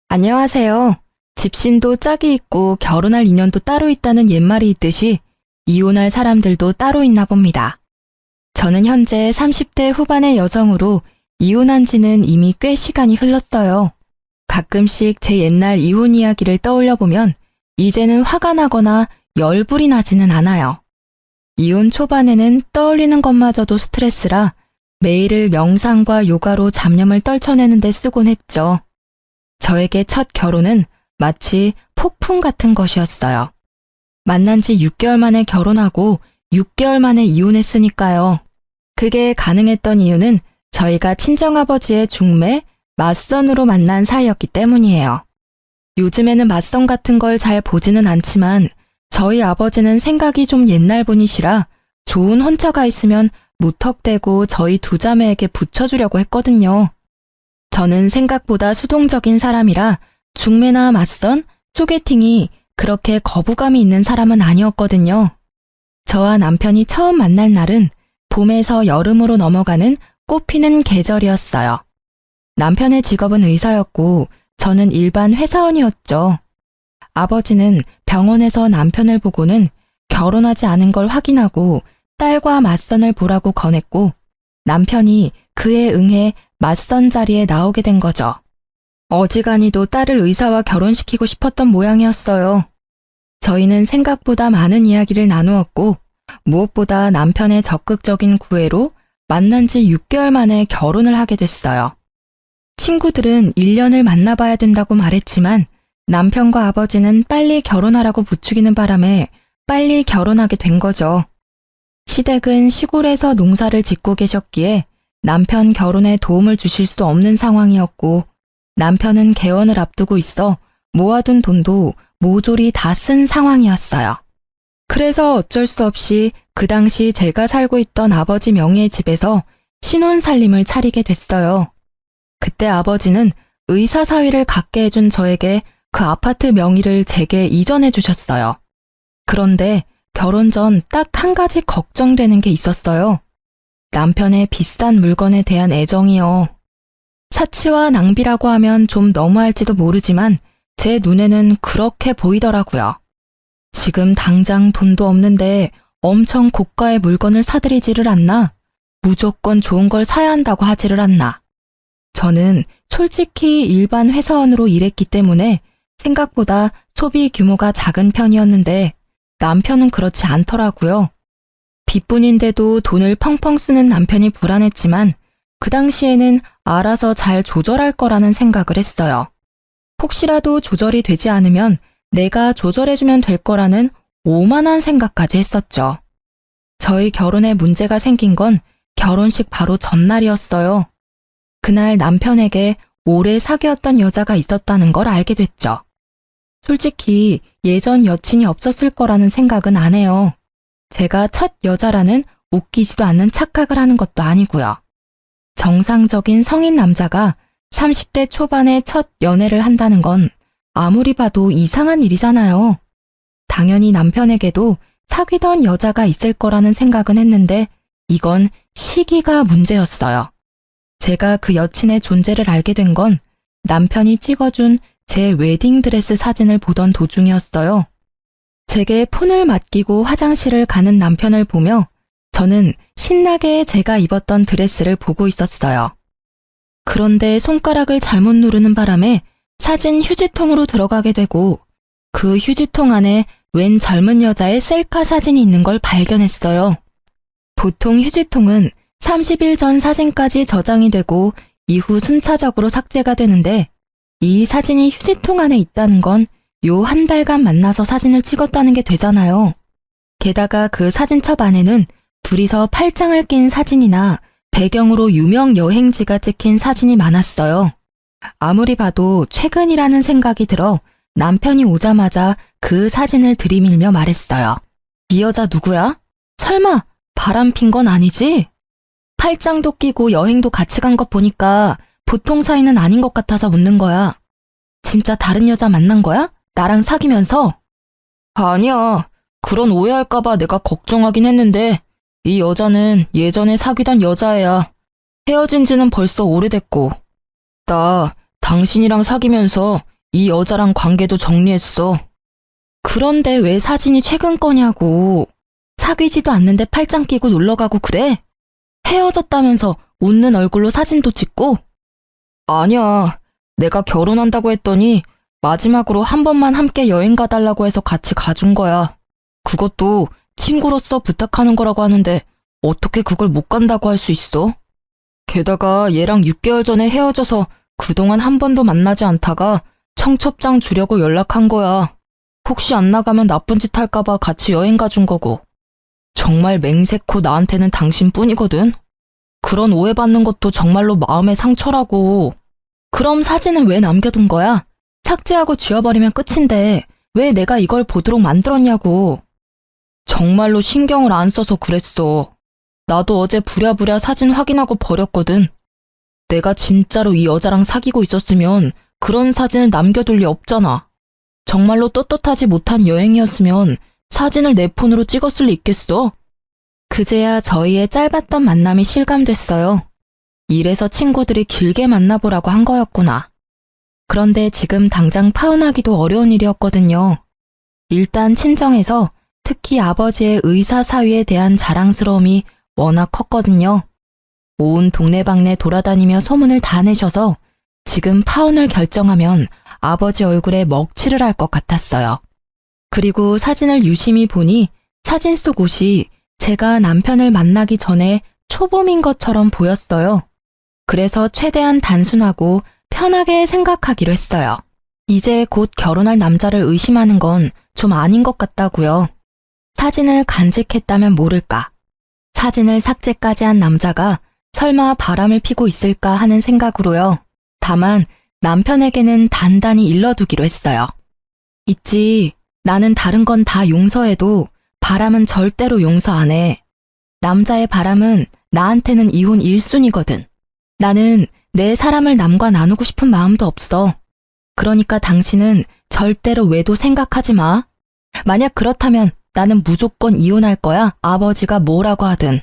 안녕하세요. 집신도 짝이 있고 결혼할 인연도 따로 있다는 옛말이 있듯이 이혼할 사람들도 따로 있나 봅니다. 저는 현재 30대 후반의 여성으로 이혼한 지는 이미 꽤 시간이 흘렀어요. 가끔씩 제 옛날 이혼 이야기를 떠올려 보면 이제는 화가 나거나 열불이 나지는 않아요. 이혼 초반에는 떠올리는 것마저도 스트레스라 매일을 명상과 요가로 잡념을 떨쳐내는 데 쓰곤 했죠. 저에게 첫 결혼은 마치 폭풍 같은 것이었어요. 만난 지 6개월 만에 결혼하고 6개월 만에 이혼했으니까요. 그게 가능했던 이유는 저희가 친정아버지의 중매, 맞선으로 만난 사이였기 때문이에요. 요즘에는 맞선 같은 걸 잘 보지는 않지만 저희 아버지는 생각이 좀 옛날 분이시라 좋은 혼처가 있으면 무턱대고 저희 두 자매에게 붙여주려고 했거든요. 저는 생각보다 수동적인 사람이라 중매나 맞선, 소개팅이 그렇게 거부감이 있는 사람은 아니었거든요. 저와 남편이 처음 만날 날은 봄에서 여름으로 넘어가는 꽃피는 계절이었어요. 남편의 직업은 의사였고 저는 일반 회사원이었죠. 아버지는 병원에서 남편을 보고는 결혼하지 않은 걸 확인하고 딸과 맞선을 보라고 권했고 남편이 그에 응해 맞선 자리에 나오게 된 거죠. 어지간히도 딸을 의사와 결혼시키고 싶었던 모양이었어요. 저희는 생각보다 많은 이야기를 나누었고 무엇보다 남편의 적극적인 구애로 만난 지 6개월 만에 결혼을 하게 됐어요. 친구들은 1년을 만나봐야 된다고 말했지만 남편과 아버지는 빨리 결혼하라고 부추기는 바람에 빨리 결혼하게 된 거죠. 시댁은 시골에서 농사를 짓고 계셨기에 남편 결혼에 도움을 주실 수 없는 상황이었고 남편은 개원을 앞두고 있어 모아둔 돈도 모조리 다 쓴 상황이었어요. 그래서 어쩔 수 없이 그 당시 제가 살고 있던 아버지 명의의 집에서 신혼살림을 차리게 됐어요. 그때 아버지는 의사 사위를 갖게 해준 저에게 그 아파트 명의를 제게 이전해 주셨어요. 그런데 결혼 전 딱 한 가지 걱정되는 게 있었어요. 남편의 비싼 물건에 대한 애정이요. 사치와 낭비라고 하면 좀 너무할지도 모르지만 제 눈에는 그렇게 보이더라고요. 지금 당장 돈도 없는데 엄청 고가의 물건을 사들이지를 않나? 무조건 좋은 걸 사야 한다고 하지를 않나? 저는 솔직히 일반 회사원으로 일했기 때문에 생각보다 소비 규모가 작은 편이었는데 남편은 그렇지 않더라고요. 빚뿐인데도 돈을 펑펑 쓰는 남편이 불안했지만 그 당시에는 알아서 잘 조절할 거라는 생각을 했어요. 혹시라도 조절이 되지 않으면 내가 조절해주면 될 거라는 오만한 생각까지 했었죠. 저희 결혼에 문제가 생긴 건 결혼식 바로 전날이었어요. 그날 남편에게 오래 사귀었던 여자가 있었다는 걸 알게 됐죠. 솔직히 예전 여친이 없었을 거라는 생각은 안 해요. 제가 첫 여자라는 웃기지도 않는 착각을 하는 것도 아니고요. 정상적인 성인 남자가 30대 초반에 첫 연애를 한다는 건 아무리 봐도 이상한 일이잖아요. 당연히 남편에게도 사귀던 여자가 있을 거라는 생각은 했는데 이건 시기가 문제였어요. 제가 그 여친의 존재를 알게 된 건 남편이 찍어준 제 웨딩드레스 사진을 보던 도중이었어요. 제게 폰을 맡기고 화장실을 가는 남편을 보며 저는 신나게 제가 입었던 드레스를 보고 있었어요. 그런데 손가락을 잘못 누르는 바람에 사진 휴지통으로 들어가게 되고 그 휴지통 안에 웬 젊은 여자의 셀카 사진이 있는 걸 발견했어요. 보통 휴지통은 30일 전 사진까지 저장이 되고 이후 순차적으로 삭제가 되는데 이 사진이 휴지통 안에 있다는 건 요 한 달간 만나서 사진을 찍었다는 게 되잖아요. 게다가 그 사진첩 안에는 둘이서 팔짱을 낀 사진이나 배경으로 유명 여행지가 찍힌 사진이 많았어요. 아무리 봐도 최근이라는 생각이 들어 남편이 오자마자 그 사진을 들이밀며 말했어요. 이 여자 누구야? 설마 바람핀 건 아니지? 팔짱도 끼고 여행도 같이 간 것 보니까 보통 사이는 아닌 것 같아서 묻는 거야. 진짜 다른 여자 만난 거야? 나랑 사귀면서? 아니야. 그런 오해할까봐 내가 걱정하긴 했는데 이 여자는 예전에 사귀던 여자애야. 헤어진 지는 벌써 오래됐고. 나 당신이랑 사귀면서 이 여자랑 관계도 정리했어. 그런데 왜 사진이 최근 거냐고. 사귀지도 않는데 팔짱 끼고 놀러가고 그래? 헤어졌다면서 웃는 얼굴로 사진도 찍고? 아니야. 내가 결혼한다고 했더니 마지막으로 한 번만 함께 여행 가달라고 해서 같이 가준 거야. 그것도 친구로서 부탁하는 거라고 하는데 어떻게 그걸 못 간다고 할 수 있어? 게다가 얘랑 6개월 전에 헤어져서 그동안 한 번도 만나지 않다가 청첩장 주려고 연락한 거야. 혹시 안 나가면 나쁜 짓 할까봐 같이 여행 가준 거고. 정말 맹세코 나한테는 당신뿐이거든. 그런 오해받는 것도 정말로 마음의 상처라고. 그럼 사진은 왜 남겨둔 거야? 삭제하고 지워버리면 끝인데 왜 내가 이걸 보도록 만들었냐고. 정말로 신경을 안 써서 그랬어. 나도 어제 부랴부랴 사진 확인하고 버렸거든. 내가 진짜로 이 여자랑 사귀고 있었으면 그런 사진을 남겨둘 리 없잖아. 정말로 떳떳하지 못한 여행이었으면 사진을 내 폰으로 찍었을 리 있겠어? 그제야 저희의 짧았던 만남이 실감됐어요. 이래서 친구들이 길게 만나보라고 한 거였구나. 그런데 지금 당장 파혼하기도 어려운 일이었거든요. 일단 친정에서 특히 아버지의 의사 사위에 대한 자랑스러움이 워낙 컸거든요. 온 동네방네 돌아다니며 소문을 다 내셔서 지금 파혼을 결정하면 아버지 얼굴에 먹칠을 할 것 같았어요. 그리고 사진을 유심히 보니 사진 속 옷이 제가 남편을 만나기 전에 초봄인 것처럼 보였어요. 그래서 최대한 단순하고 편하게 생각하기로 했어요. 이제 곧 결혼할 남자를 의심하는 건 좀 아닌 것 같다고요. 사진을 간직했다면 모를까. 사진을 삭제까지 한 남자가 설마 바람을 피고 있을까 하는 생각으로요. 다만 남편에게는 단단히 일러두기로 했어요. 있지, 나는 다른 건 다 용서해도 바람은 절대로 용서 안 해. 남자의 바람은 나한테는 이혼 1순위거든. 나는 내 사람을 남과 나누고 싶은 마음도 없어. 그러니까 당신은 절대로 외도 생각하지 마. 만약 그렇다면 나는 무조건 이혼할 거야. 아버지가 뭐라고 하든.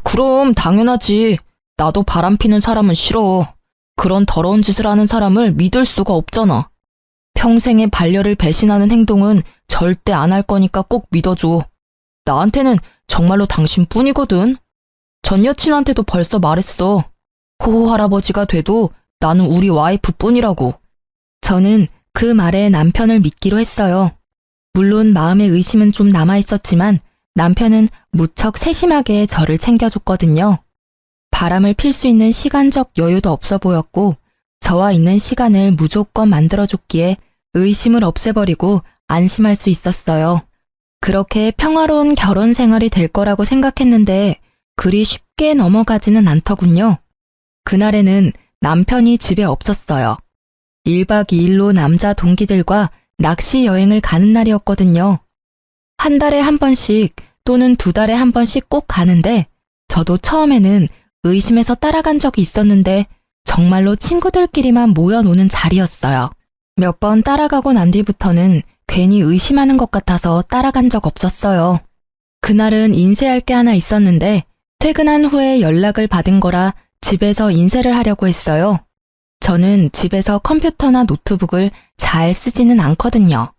그럼 당연하지. 나도 바람피는 사람은 싫어. 그런 더러운 짓을 하는 사람을 믿을 수가 없잖아. 평생의 반려를 배신하는 행동은 절대 안 할 거니까 꼭 믿어줘. 나한테는 정말로 당신뿐이거든. 전 여친한테도 벌써 말했어. 호호 할아버지가 돼도 나는 우리 와이프뿐이라고. 저는 그 말에 남편을 믿기로 했어요. 물론 마음의 의심은 좀 남아있었지만 남편은 무척 세심하게 저를 챙겨줬거든요. 바람을 필 수 있는 시간적 여유도 없어 보였고 저와 있는 시간을 무조건 만들어줬기에 의심을 없애버리고 안심할 수 있었어요. 그렇게 평화로운 결혼 생활이 될 거라고 생각했는데 그리 쉽게 넘어가지는 않더군요. 그날에는 남편이 집에 없었어요. 1박 2일로 남자 동기들과 낚시 여행을 가는 날이었거든요. 한 달에 한 번씩 또는 2달에 한 번씩 꼭 가는데 저도 처음에는 의심해서 따라간 적이 있었는데 정말로 친구들끼리만 모여 노는 자리였어요. 몇 번 따라가고 난 뒤부터는 괜히 의심하는 것 같아서 따라간 적 없었어요. 그날은 인쇄할 게 하나 있었는데 퇴근한 후에 연락을 받은 거라 집에서 인쇄를 하려고 했어요. 저는 집에서 컴퓨터나 노트북을 잘 쓰지는 않거든요.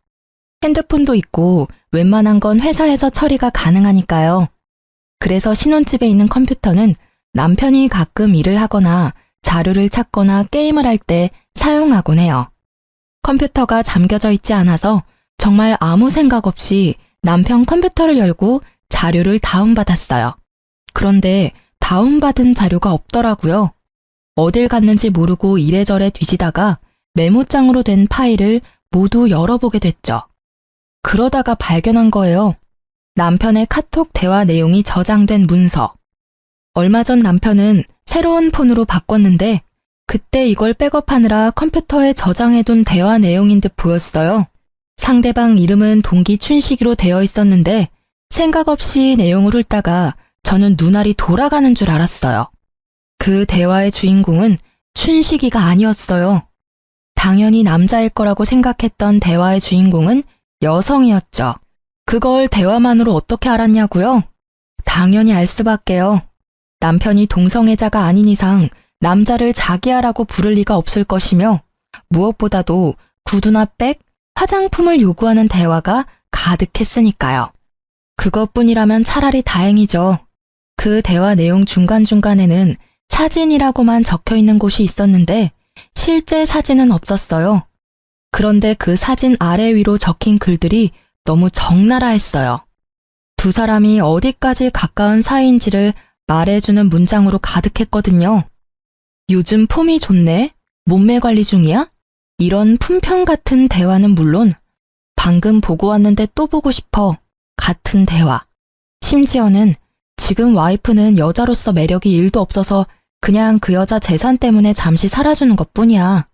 핸드폰도 있고 웬만한 건 회사에서 처리가 가능하니까요. 그래서 신혼집에 있는 컴퓨터는 남편이 가끔 일을 하거나 자료를 찾거나 게임을 할 때 사용하곤 해요. 컴퓨터가 잠겨져 있지 않아서 정말 아무 생각 없이 남편 컴퓨터를 열고 자료를 다운받았어요. 그런데 다운받은 자료가 없더라고요. 어딜 갔는지 모르고 이래저래 뒤지다가 메모장으로 된 파일을 모두 열어보게 됐죠. 그러다가 발견한 거예요. 남편의 카톡 대화 내용이 저장된 문서. 얼마 전 남편은 새로운 폰으로 바꿨는데 그때 이걸 백업하느라 컴퓨터에 저장해둔 대화 내용인 듯 보였어요. 상대방 이름은 동기 춘식이로 되어 있었는데 생각 없이 내용을 훑다가 저는 눈알이 돌아가는 줄 알았어요. 그 대화의 주인공은 춘식이가 아니었어요. 당연히 남자일 거라고 생각했던 대화의 주인공은 여성이었죠. 그걸 대화만으로 어떻게 알았냐고요? 당연히 알 수밖에요. 남편이 동성애자가 아닌 이상 남자를 자기야라고 부를 리가 없을 것이며 무엇보다도 구두나 백, 화장품을 요구하는 대화가 가득했으니까요. 그것뿐이라면 차라리 다행이죠. 그 대화 내용 중간중간에는 사진이라고만 적혀 있는 곳이 있었는데 실제 사진은 없었어요. 그런데 그 사진 아래 위로 적힌 글들이 너무 적나라했어요. 두 사람이 어디까지 가까운 사이인지를 말해주는 문장으로 가득했거든요. 요즘 폼이 좋네? 몸매 관리 중이야? 이런 품평 같은 대화는 물론 방금 보고 왔는데 또 보고 싶어 같은 대화. 심지어는 지금 와이프는 여자로서 매력이 1도 없어서 그냥 그 여자 재산 때문에 잠시 살아주는 것뿐이야.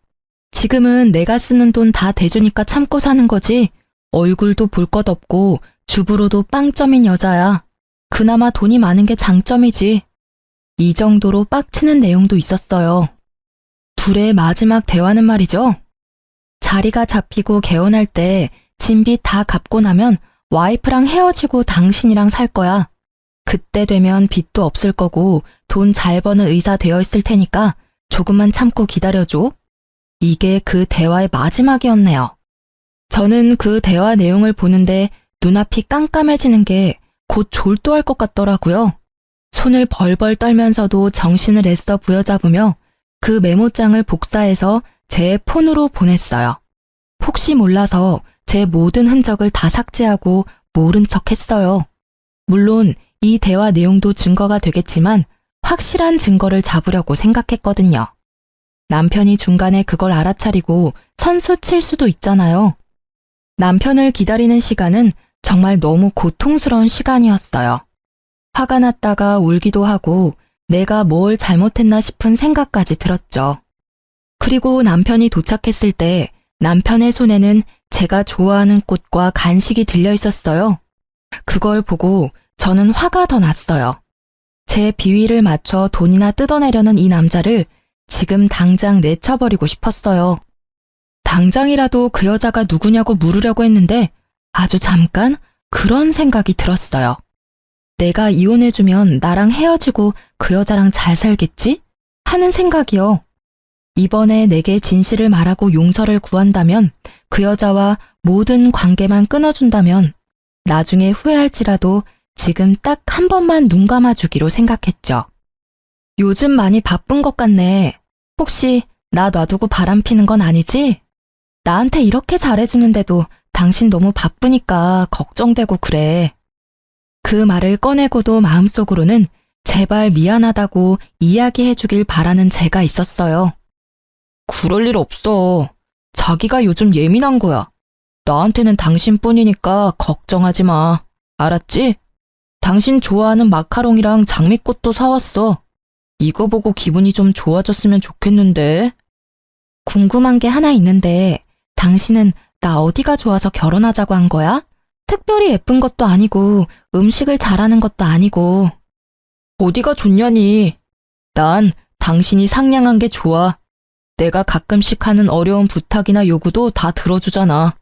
지금은 내가 쓰는 돈 다 대주니까 참고 사는 거지. 얼굴도 볼 것 없고 주부로도 빵점인 여자야. 그나마 돈이 많은 게 장점이지. 이 정도로 빡치는 내용도 있었어요. 둘의 마지막 대화는 말이죠. 자리가 잡히고 개원할 때 진빚 다 갚고 나면 와이프랑 헤어지고 당신이랑 살 거야. 그때 되면 빚도 없을 거고 돈 잘 버는 의사 되어 있을 테니까 조금만 참고 기다려줘. 이게 그 대화의 마지막이었네요. 저는 그 대화 내용을 보는데 눈앞이 깜깜해지는 게 곧 졸도할 것 같더라고요. 손을 벌벌 떨면서도 정신을 애써 부여잡으며 그 메모장을 복사해서 제 폰으로 보냈어요. 혹시 몰라서 제 모든 흔적을 다 삭제하고 모른 척 했어요. 물론 이 대화 내용도 증거가 되겠지만 확실한 증거를 잡으려고 생각했거든요. 남편이 중간에 그걸 알아차리고 선수 칠 수도 있잖아요. 남편을 기다리는 시간은 정말 너무 고통스러운 시간이었어요. 화가 났다가 울기도 하고 내가 뭘 잘못했나 싶은 생각까지 들었죠. 그리고 남편이 도착했을 때 남편의 손에는 제가 좋아하는 꽃과 간식이 들려 있었어요. 그걸 보고 저는 화가 더 났어요. 제 비위를 맞춰 돈이나 뜯어내려는 이 남자를 지금 당장 내쳐버리고 싶었어요. 당장이라도 그 여자가 누구냐고 물으려고 했는데 아주 잠깐 그런 생각이 들었어요. 내가 이혼해주면 나랑 헤어지고 그 여자랑 잘 살겠지? 하는 생각이요. 이번에 내게 진실을 말하고 용서를 구한다면, 그 여자와 모든 관계만 끊어준다면 나중에 후회할지라도 지금 딱 한 번만 눈 감아주기로 생각했죠. 요즘 많이 바쁜 것 같네. 혹시 나 놔두고 바람 피는 건 아니지? 나한테 이렇게 잘해주는데도 당신 너무 바쁘니까 걱정되고 그래. 그 말을 꺼내고도 마음속으로는 제발 미안하다고 이야기해주길 바라는 제가 있었어요. 그럴 일 없어. 자기가 요즘 예민한 거야. 나한테는 당신뿐이니까 걱정하지 마. 알았지? 당신 좋아하는 마카롱이랑 장미꽃도 사왔어. 이거 보고 기분이 좀 좋아졌으면 좋겠는데. 궁금한 게 하나 있는데 당신은 나 어디가 좋아서 결혼하자고 한 거야? 특별히 예쁜 것도 아니고 음식을 잘하는 것도 아니고. 어디가 좋냐니. 난 당신이 상냥한 게 좋아. 내가 가끔씩 하는 어려운 부탁이나 요구도 다 들어주잖아.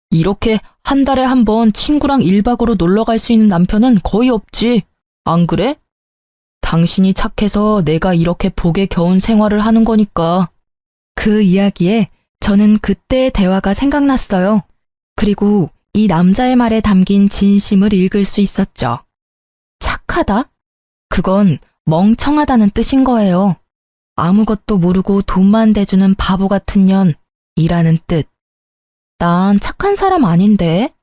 이렇게 한 달에 한 번 친구랑 1박으로 놀러 갈 수 있는 남편은 거의 없지. 안 그래? 당신이 착해서 내가 이렇게 복에 겨운 생활을 하는 거니까. 그 이야기에 저는 그때의 대화가 생각났어요. 그리고 이 남자의 말에 담긴 진심을 읽을 수 있었죠. 착하다? 그건 멍청하다는 뜻인 거예요. 아무것도 모르고 돈만 대주는 바보 같은 년이라는 뜻. 난 착한 사람 아닌데?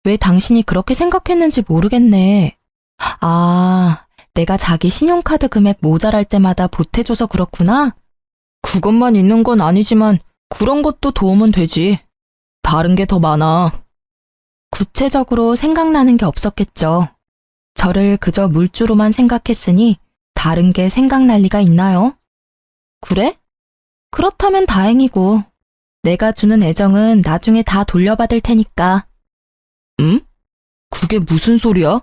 왜 당신이 그렇게 생각했는지 모르겠네. 아, 내가 자기 신용카드 금액 모자랄 때마다 보태줘서 그렇구나? 그것만 있는 건 아니지만 그런 것도 도움은 되지. 다른 게 더 많아. 구체적으로 생각나는 게 없었겠죠. 저를 그저 물주로만 생각했으니 다른 게 생각날 리가 있나요? 그래? 그렇다면 다행이고. 내가 주는 애정은 나중에 다 돌려받을 테니까. 응? 그게 무슨 소리야?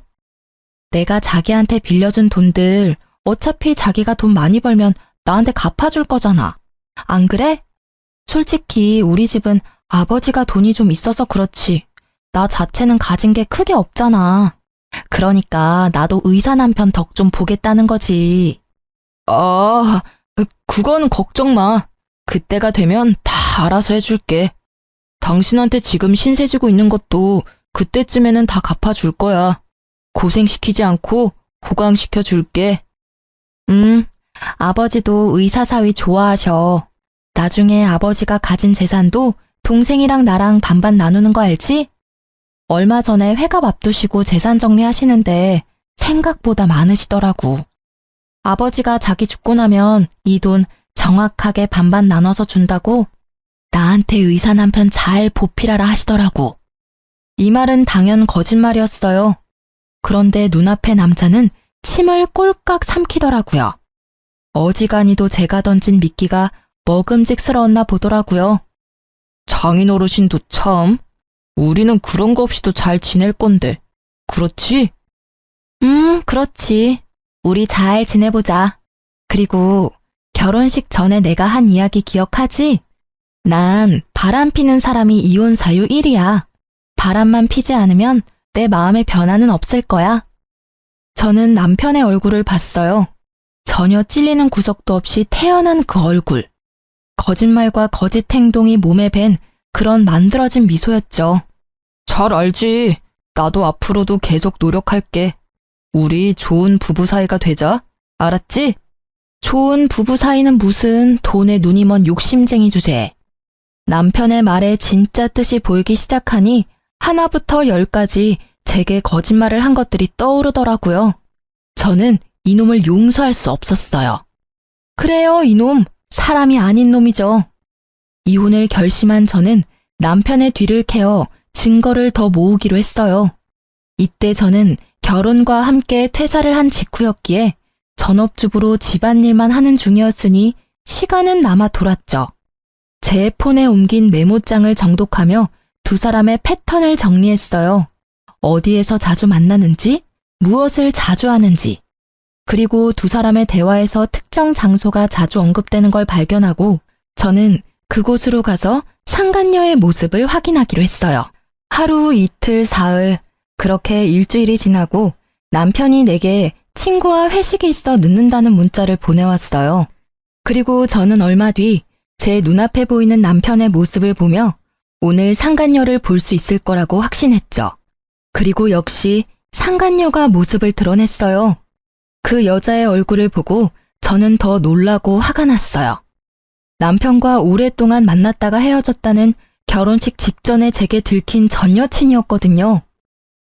내가 자기한테 빌려준 돈들 어차피 자기가 돈 많이 벌면 나한테 갚아줄 거잖아. 안 그래? 솔직히 우리 집은 아버지가 돈이 좀 있어서 그렇지. 나 자체는 가진 게 크게 없잖아. 그러니까 나도 의사 남편 덕 좀 보겠다는 거지. 아, 그건 걱정 마. 그때가 되면 다 알아서 해줄게. 당신한테 지금 신세 지고 있는 것도 그때쯤에는 다 갚아줄 거야. 고생시키지 않고 호강시켜 줄게. 아버지도 의사 사위 좋아하셔. 나중에 아버지가 가진 재산도 동생이랑 나랑 반반 나누는 거 알지? 얼마 전에 회갑 앞두시고 재산 정리하시는데 생각보다 많으시더라고. 아버지가 자기 죽고 나면 이 돈 정확하게 반반 나눠서 준다고 나한테 의사 남편 잘 보필하라 하시더라고. 이 말은 당연 거짓말이었어요. 그런데 눈앞의 남자는 침을 꼴깍 삼키더라고요. 어지간히도 제가 던진 미끼가 먹음직스러웠나 보더라고요. 장인어르신도 참, 우리는 그런 거 없이도 잘 지낼 건데, 그렇지? 그렇지. 우리 잘 지내보자. 그리고 결혼식 전에 내가 한 이야기 기억하지? 난 바람 피는 사람이 이혼 사유 1위야. 바람만 피지 않으면 내 마음의 변화는 없을 거야. 저는 남편의 얼굴을 봤어요. 전혀 찔리는 구석도 없이 태연한 그 얼굴. 거짓말과 거짓 행동이 몸에 밴 그런 만들어진 미소였죠. 잘 알지. 나도 앞으로도 계속 노력할게. 우리 좋은 부부 사이가 되자. 알았지? 좋은 부부 사이는 무슨 돈에 눈이 먼 욕심쟁이 주제에. 남편의 말에 진짜 뜻이 보이기 시작하니 하나부터 10까지 제게 거짓말을 한 것들이 떠오르더라고요. 저는 이놈을 용서할 수 없었어요. 그래요, 이놈. 사람이 아닌 놈이죠. 이혼을 결심한 저는 남편의 뒤를 캐어 증거를 더 모으기로 했어요. 이때 저는 결혼과 함께 퇴사를 한 직후였기에 전업주부로 집안일만 하는 중이었으니 시간은 남아 돌았죠. 제 폰에 옮긴 메모장을 정독하며 두 사람의 패턴을 정리했어요. 어디에서 자주 만나는지, 무엇을 자주 하는지, 그리고 두 사람의 대화에서 특정 장소가 자주 언급되는 걸 발견하고 저는 그곳으로 가서 상간녀의 모습을 확인하기로 했어요. 하루, 이틀, 사흘, 그렇게 일주일이 지나고 남편이 내게 친구와 회식이 있어 늦는다는 문자를 보내왔어요. 그리고 저는 얼마 뒤 제 눈앞에 보이는 남편의 모습을 보며 오늘 상간녀를 볼 수 있을 거라고 확신했죠. 그리고 역시 상간녀가 모습을 드러냈어요. 그 여자의 얼굴을 보고 저는 더 놀라고 화가 났어요. 남편과 오랫동안 만났다가 헤어졌다는 결혼식 직전에 제게 들킨 전 여친이었거든요.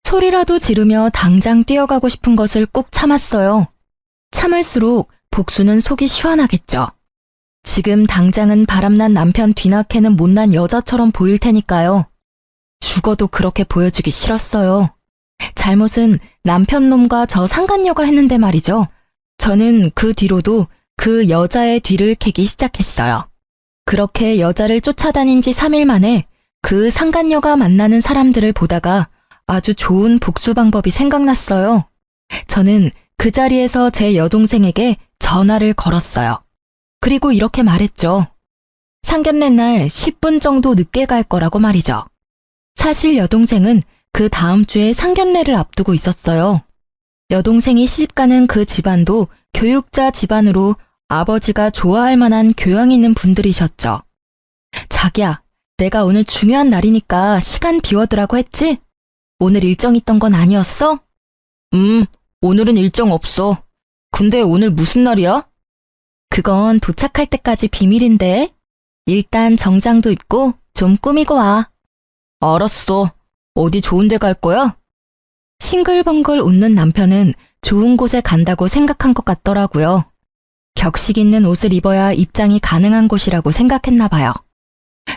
소리라도 지르며 당장 뛰어가고 싶은 것을 꾹 참았어요. 참을수록 복수는 속이 시원하겠죠. 지금 당장은 바람난 남편 뒤늦게는 못난 여자처럼 보일 테니까요. 죽어도 그렇게 보여주기 싫었어요. 잘못은 남편 놈과 저 상간녀가 했는데 말이죠. 저는 그 뒤로도 그 여자의 뒤를 캐기 시작했어요. 그렇게 여자를 쫓아다닌 지 3일 만에 그 상간녀가 만나는 사람들을 보다가 아주 좋은 복수 방법이 생각났어요. 저는 그 자리에서 제 여동생에게 전화를 걸었어요. 그리고 이렇게 말했죠. 상견례 날 10분 정도 늦게 갈 거라고 말이죠. 사실 여동생은 그 다음 주에 상견례를 앞두고 있었어요. 여동생이 시집가는 그 집안도 교육자 집안으로 아버지가 좋아할 만한 교양 있는 분들이셨죠. 자기야, 내가 오늘 중요한 날이니까 시간 비워두라고 했지? 오늘 일정 있던 건 아니었어? 오늘은 일정 없어. 근데 오늘 무슨 날이야? 그건 도착할 때까지 비밀인데. 일단 정장도 입고 좀 꾸미고 와. 알았어. 어디 좋은 데 갈 거야? 싱글벙글 웃는 남편은 좋은 곳에 간다고 생각한 것 같더라고요. 격식 있는 옷을 입어야 입장이 가능한 곳이라고 생각했나 봐요.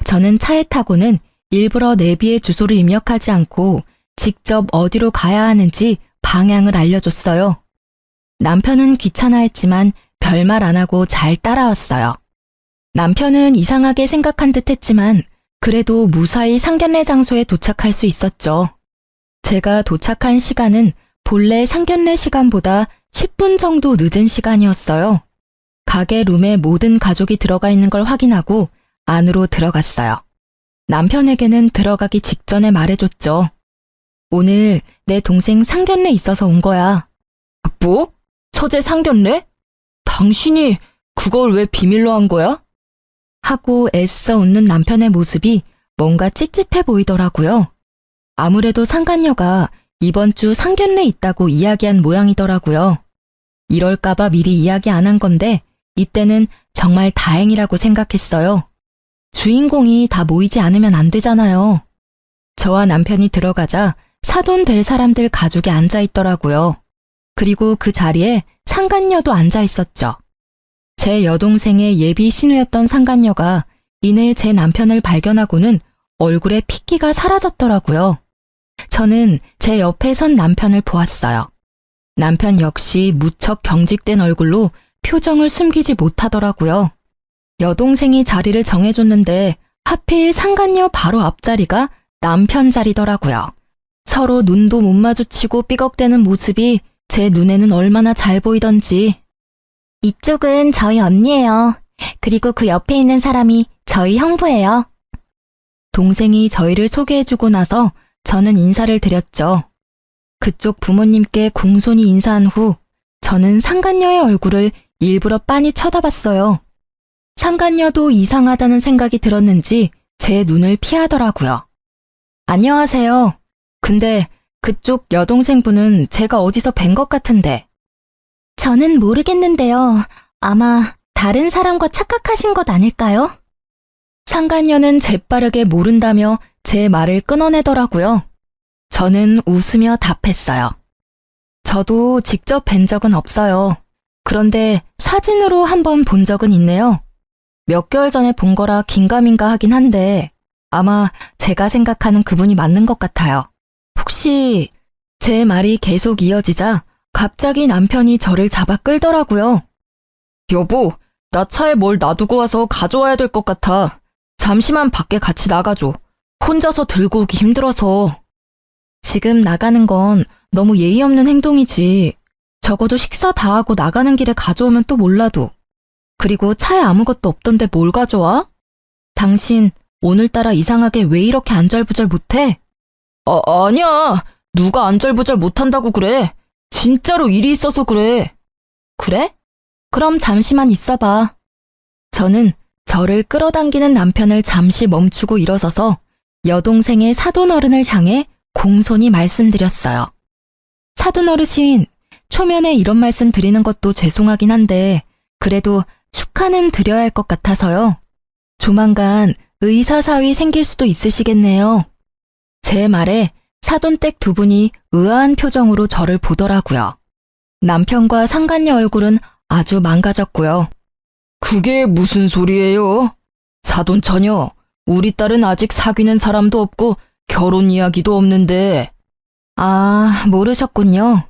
저는 차에 타고는 일부러 내비에 주소를 입력하지 않고 직접 어디로 가야 하는지 방향을 알려줬어요. 남편은 귀찮아했지만 별말 안 하고 잘 따라왔어요. 남편은 이상하게 생각한 듯 했지만 그래도 무사히 상견례 장소에 도착할 수 있었죠. 제가 도착한 시간은 본래 상견례 시간보다 10분 정도 늦은 시간이었어요. 가게 룸에 모든 가족이 들어가 있는 걸 확인하고 안으로 들어갔어요. 남편에게는 들어가기 직전에 말해줬죠. 오늘 내 동생 상견례 있어서 온 거야. 뭐? 처제 상견례? 당신이 그걸 왜 비밀로 한 거야? 하고 애써 웃는 남편의 모습이 뭔가 찝찝해 보이더라고요. 아무래도 상간녀가 이번 주 상견례 있다고 이야기한 모양이더라고요. 이럴까봐 미리 이야기 안 한 건데 이때는 정말 다행이라고 생각했어요. 주인공이 다 모이지 않으면 안 되잖아요. 저와 남편이 들어가자 사돈 될 사람들 가족이 앉아 있더라고요. 그리고 그 자리에 상간녀도 앉아 있었죠. 제 여동생의 예비 신우였던 상간녀가 이내 제 남편을 발견하고는 얼굴에 핏기가 사라졌더라고요. 저는 제 옆에 선 남편을 보았어요. 남편 역시 무척 경직된 얼굴로 표정을 숨기지 못하더라고요. 여동생이 자리를 정해줬는데 하필 상간녀 바로 앞자리가 남편 자리더라고요. 서로 눈도 못 마주치고 삐걱대는 모습이 제 눈에는 얼마나 잘 보이던지. 이쪽은 저희 언니예요. 그리고 그 옆에 있는 사람이 저희 형부예요. 동생이 저희를 소개해주고 나서 저는 인사를 드렸죠. 그쪽 부모님께 공손히 인사한 후 저는 상간녀의 얼굴을 일부러 빤히 쳐다봤어요. 상간녀도 이상하다는 생각이 들었는지 제 눈을 피하더라고요. 안녕하세요. 근데 그쪽 여동생분은 제가 어디서 뵌 것 같은데. 저는 모르겠는데요. 아마 다른 사람과 착각하신 것 아닐까요? 상간녀는 재빠르게 모른다며 제 말을 끊어내더라고요. 저는 웃으며 답했어요. 저도 직접 뵌 적은 없어요. 그런데 사진으로 한번 본 적은 있네요. 몇 개월 전에 본 거라 긴가민가 하긴 한데 아마 제가 생각하는 그분이 맞는 것 같아요. 혹시 제 말이 계속 이어지자 갑자기 남편이 저를 잡아 끌더라고요. 여보, 나 차에 뭘 놔두고 와서 가져와야 될 것 같아. 잠시만 밖에 같이 나가줘. 혼자서 들고 오기 힘들어서. 지금 나가는 건 너무 예의 없는 행동이지. 적어도 식사 다 하고 나가는 길에 가져오면 또 몰라도. 그리고 차에 아무것도 없던데 뭘 가져와? 당신 오늘따라 이상하게 왜 이렇게 안절부절 못해? 아니야. 누가 안절부절 못한다고 그래. 진짜로 일이 있어서 그래. 그래? 그럼 잠시만 있어봐. 저는 저를 끌어당기는 남편을 잠시 멈추고 일어서서 여동생의 사돈어른을 향해 공손히 말씀드렸어요. 사돈어르신, 초면에 이런 말씀 드리는 것도 죄송하긴 한데 그래도 축하는 드려야 할 것 같아서요. 조만간 의사사위 생길 수도 있으시겠네요. 제 말에 사돈댁 두 분이 의아한 표정으로 저를 보더라고요. 남편과 상간녀 얼굴은 아주 망가졌고요. 그게 무슨 소리예요? 사돈 처녀, 우리 딸은 아직 사귀는 사람도 없고 결혼 이야기도 없는데. 아, 모르셨군요.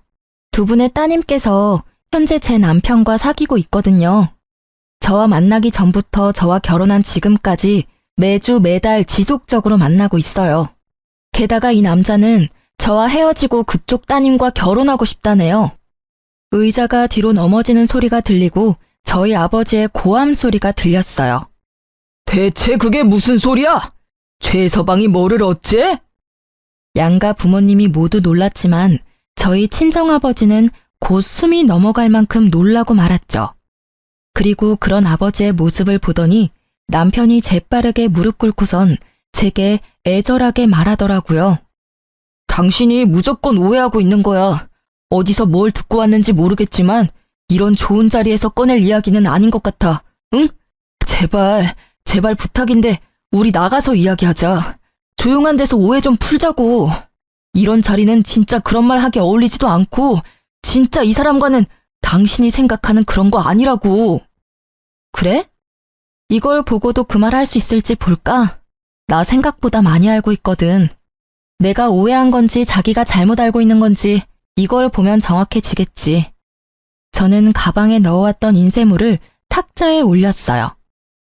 두 분의 따님께서 현재 제 남편과 사귀고 있거든요. 저와 만나기 전부터 저와 결혼한 지금까지 매주 매달 지속적으로 만나고 있어요. 게다가 이 남자는 저와 헤어지고 그쪽 따님과 결혼하고 싶다네요. 의자가 뒤로 넘어지는 소리가 들리고 저희 아버지의 고함 소리가 들렸어요. 대체 그게 무슨 소리야? 최서방이 뭐를 어째? 양가 부모님이 모두 놀랐지만 저희 친정아버지는 곧 숨이 넘어갈 만큼 놀라고 말았죠. 그리고 그런 아버지의 모습을 보더니 남편이 재빠르게 무릎 꿇고선 제게 애절하게 말하더라고요. 당신이 무조건 오해하고 있는 거야. 어디서 뭘 듣고 왔는지 모르겠지만 이런 좋은 자리에서 꺼낼 이야기는 아닌 것 같아. 응? 제발 부탁인데 우리 나가서 이야기하자. 조용한 데서 오해 좀 풀자고. 이런 자리는 진짜 그런 말 하기 어울리지도 않고 진짜 이 사람과는 당신이 생각하는 그런 거 아니라고. 그래? 이걸 보고도 그 말 할 수 있을지 볼까? 나 생각보다 많이 알고 있거든. 내가 오해한 건지 자기가 잘못 알고 있는 건지 이걸 보면 정확해지겠지. 저는 가방에 넣어왔던 인쇄물을 탁자에 올렸어요.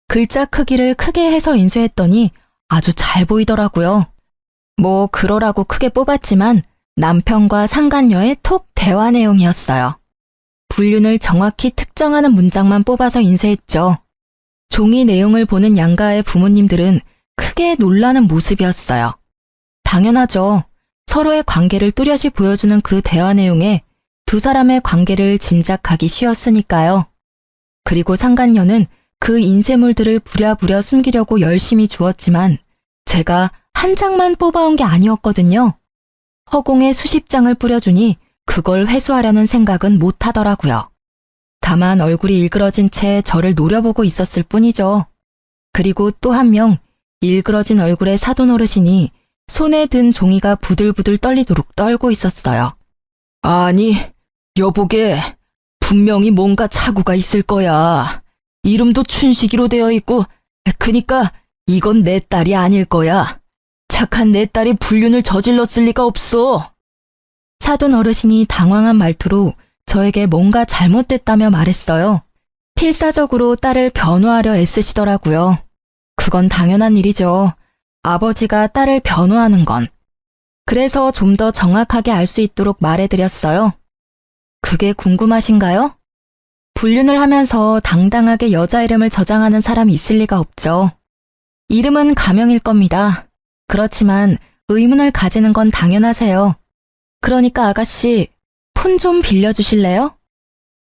글자 크기를 크게 해서 인쇄했더니 아주 잘 보이더라고요. 뭐 그러라고 크게 뽑았지만 남편과 상간녀의 톡 대화 내용이었어요. 불륜을 정확히 특정하는 문장만 뽑아서 인쇄했죠. 종이 내용을 보는 양가의 부모님들은 크게 놀라는 모습이었어요. 당연하죠. 서로의 관계를 뚜렷이 보여주는 그 대화 내용에 두 사람의 관계를 짐작하기 쉬웠으니까요. 그리고 상간녀는 그 인쇄물들을 부랴부랴 숨기려고 열심히 주었지만 제가 한 장만 뽑아온 게 아니었거든요. 허공에 수십 장을 뿌려주니 그걸 회수하려는 생각은 못 하더라고요. 다만 얼굴이 일그러진 채 저를 노려보고 있었을 뿐이죠. 그리고 또 한 명, 일그러진 얼굴의 사돈 어르신이 손에 든 종이가 부들부들 떨리도록 떨고 있었어요. 아니, 여보게, 분명히 뭔가 착오가 있을 거야. 이름도 춘식이로 되어 있고, 그니까 이건 내 딸이 아닐 거야. 착한 내 딸이 불륜을 저질렀을 리가 없어. 사돈 어르신이 당황한 말투로 저에게 뭔가 잘못됐다며 말했어요. 필사적으로 딸을 변호하려 애쓰시더라고요. 그건 당연한 일이죠. 아버지가 딸을 변호하는 건. 그래서 좀 더 정확하게 알 수 있도록 말해드렸어요. 그게 궁금하신가요? 불륜을 하면서 당당하게 여자 이름을 저장하는 사람이 있을 리가 없죠. 이름은 가명일 겁니다. 그렇지만 의문을 가지는 건 당연하세요. 그러니까 아가씨, 폰 좀 빌려주실래요?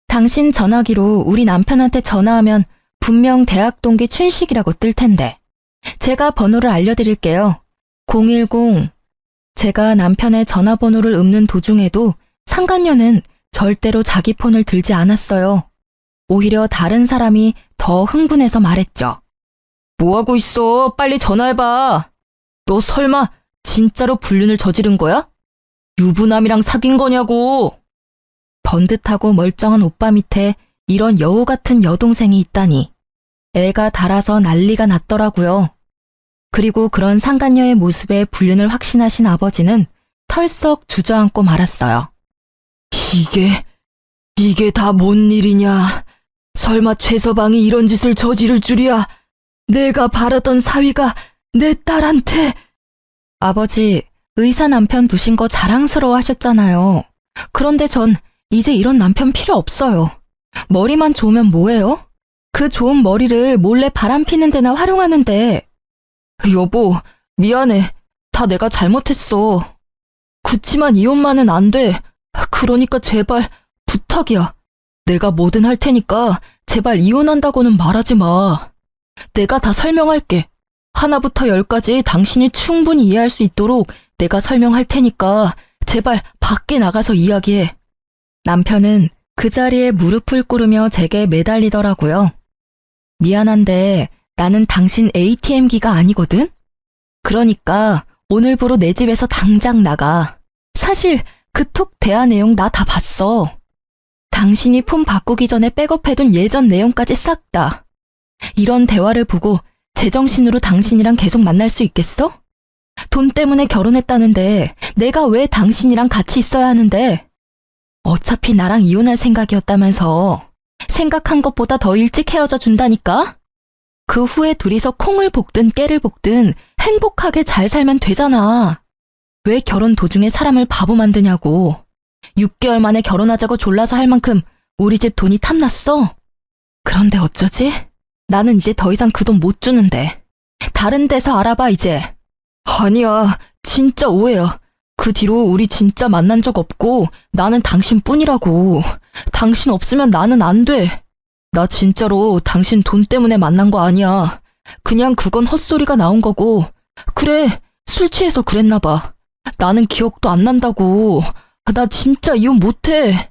당신 전화기로 우리 남편한테 전화하면 분명 대학 동기 춘식이라고 뜰 텐데. 제가 번호를 알려드릴게요. 010. 제가 남편의 전화번호를 읊는 도중에도 상간녀는 절대로 자기 폰을 들지 않았어요. 오히려 다른 사람이 더 흥분해서 말했죠. 뭐하고 있어? 빨리 전화해봐. 너 설마 진짜로 불륜을 저지른 거야? 유부남이랑 사귄 거냐고. 번듯하고 멀쩡한 오빠 밑에 이런 여우 같은 여동생이 있다니. 애가 달아서 난리가 났더라고요. 그리고 그런 상간녀의 모습에 불륜을 확신하신 아버지는 털썩 주저앉고 말았어요. 이게 다 뭔 일이냐. 설마 최서방이 이런 짓을 저지를 줄이야. 내가 바라던 사위가 내 딸한테. 아버지, 의사 남편 두신 거 자랑스러워 하셨잖아요. 그런데 전 이제 이런 남편 필요 없어요. 머리만 좋으면 뭐해요? 그 좋은 머리를 몰래 바람 피는 데나 활용하는데. 여보, 미안해. 다 내가 잘못했어. 그치만 이혼만은 안 돼. 그러니까 제발 부탁이야. 내가 뭐든 할 테니까 제발 이혼한다고는 말하지 마. 내가 다 설명할게. 하나부터 열까지 당신이 충분히 이해할 수 있도록 내가 설명할 테니까 제발 밖에 나가서 이야기해. 남편은 그 자리에 무릎을 꿇으며 제게 매달리더라고요. 미안한데 나는 당신 ATM기가 아니거든? 그러니까 오늘부로 내 집에서 당장 나가. 사실 그 톡 대화 내용 나 다 봤어. 당신이 폰 바꾸기 전에 백업해둔 예전 내용까지 싹 다. 이런 대화를 보고 제정신으로 당신이랑 계속 만날 수 있겠어? 돈 때문에 결혼했다는데 내가 왜 당신이랑 같이 있어야 하는데? 어차피 나랑 이혼할 생각이었다면서. 생각한 것보다 더 일찍 헤어져 준다니까? 그 후에 둘이서 콩을 볶든 깨를 볶든 행복하게 잘 살면 되잖아. 왜 결혼 도중에 사람을 바보 만드냐고. 6개월 만에 결혼하자고 졸라서 할 만큼 우리 집 돈이 탐났어? 그런데 어쩌지? 나는 이제 더 이상 그 돈 못 주는데. 다른 데서 알아봐 이제. 아니야, 진짜 오해야. 그 뒤로 우리 진짜 만난 적 없고 나는 당신뿐이라고. 당신 없으면 나는 안 돼. 나 진짜로 당신 돈 때문에 만난 거 아니야. 그냥 그건 헛소리가 나온 거고. 그래, 술 취해서 그랬나 봐. 나는 기억도 안 난다고. 나 진짜 이혼 못해.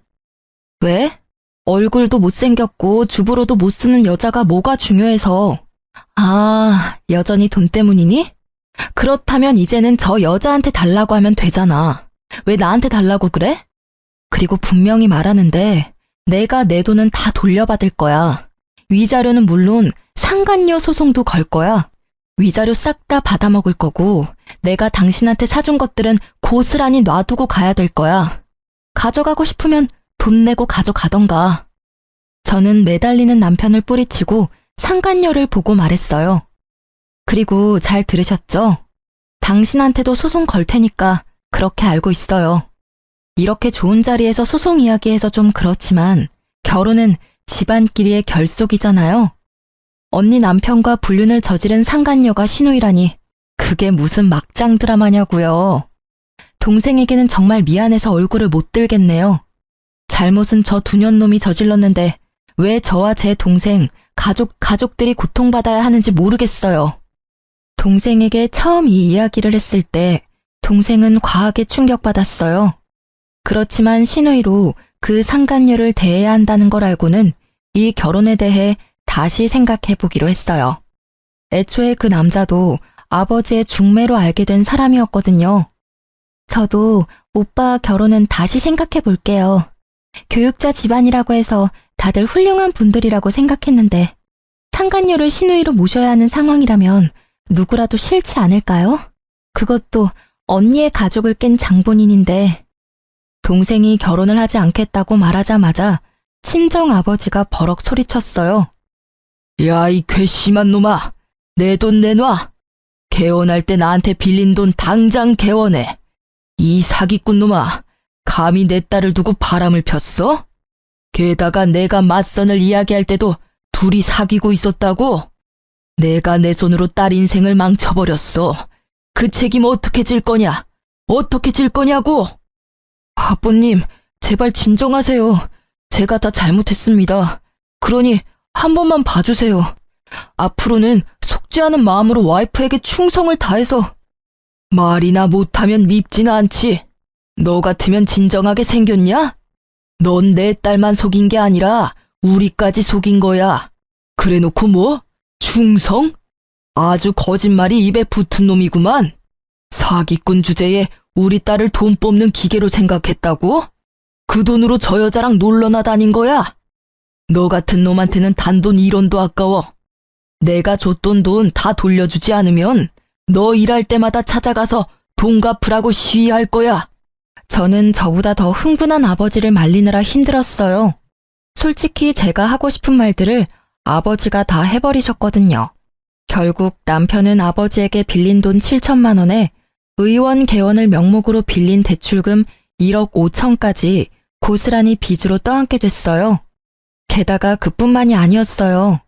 왜? 얼굴도 못생겼고 주부로도 못 쓰는 여자가 뭐가 중요해서. 아, 여전히 돈 때문이니? 그렇다면 이제는 저 여자한테 달라고 하면 되잖아. 왜 나한테 달라고 그래? 그리고 분명히 말하는데 내가 내 돈은 다 돌려받을 거야. 위자료는 물론 상간녀 소송도 걸 거야. 위자료 싹 다 받아먹을 거고 내가 당신한테 사준 것들은 고스란히 놔두고 가야 될 거야. 가져가고 싶으면 돈 내고 가져가던가. 저는 매달리는 남편을 뿌리치고 상간녀를 보고 말했어요. 그리고 잘 들으셨죠? 당신한테도 소송 걸 테니까 그렇게 알고 있어요. 이렇게 좋은 자리에서 소송 이야기해서 좀 그렇지만 결혼은 집안끼리의 결속이잖아요. 언니 남편과 불륜을 저지른 상간녀가 시누이라니 그게 무슨 막장 드라마냐고요. 동생에게는 정말 미안해서 얼굴을 못 들겠네요. 잘못은 저 두년놈이 저질렀는데 왜 저와 제 동생, 가족들이 고통받아야 하는지 모르겠어요. 동생에게 처음 이 이야기를 했을 때 동생은 과하게 충격받았어요. 그렇지만 신우이로 그 상간녀를 대해야 한다는 걸 알고는 이 결혼에 대해 다시 생각해 보기로 했어요. 애초에 그 남자도 아버지의 중매로 알게 된 사람이었거든요. 저도 오빠 결혼은 다시 생각해 볼게요. 교육자 집안이라고 해서 다들 훌륭한 분들이라고 생각했는데 상간녀를 신우이로 모셔야 하는 상황이라면 누구라도 싫지 않을까요? 그것도 언니의 가족을 깬 장본인인데. 동생이 결혼을 하지 않겠다고 말하자마자 친정아버지가 버럭 소리쳤어요. 야, 이 괘씸한 놈아! 내 돈 내놔! 개원할 때 나한테 빌린 돈 당장 개원해! 이 사기꾼 놈아! 감히 내 딸을 두고 바람을 폈어? 게다가 내가 맞선을 이야기할 때도 둘이 사귀고 있었다고? 내가 내 손으로 딸 인생을 망쳐버렸어. 그 책임 어떻게 질 거냐? 어떻게 질 거냐고! 아버님, 제발 진정하세요. 제가 다 잘못했습니다. 그러니 한 번만 봐주세요. 앞으로는 속지 않은 마음으로 와이프에게 충성을 다해서. 말이나 못하면 밉지는 않지. 너 같으면 진정하게 생겼냐? 넌 내 딸만 속인 게 아니라 우리까지 속인 거야. 그래놓고 뭐? 충성? 아주 거짓말이 입에 붙은 놈이구만. 사기꾼 주제에 우리 딸을 돈 뽑는 기계로 생각했다고? 그 돈으로 저 여자랑 놀러나 다닌 거야? 너 같은 놈한테는 단돈 1원도 아까워. 내가 줬던 돈 다 돌려주지 않으면 너 일할 때마다 찾아가서 돈 갚으라고 시위할 거야. 저는 저보다 더 흥분한 아버지를 말리느라 힘들었어요. 솔직히 제가 하고 싶은 말들을 아버지가 다 해버리셨거든요. 결국 남편은 아버지에게 빌린 돈 7천만 원에 의원 개원을 명목으로 빌린 대출금 1억 5천까지 고스란히 빚으로 떠안게 됐어요. 게다가 그뿐만이 아니었어요.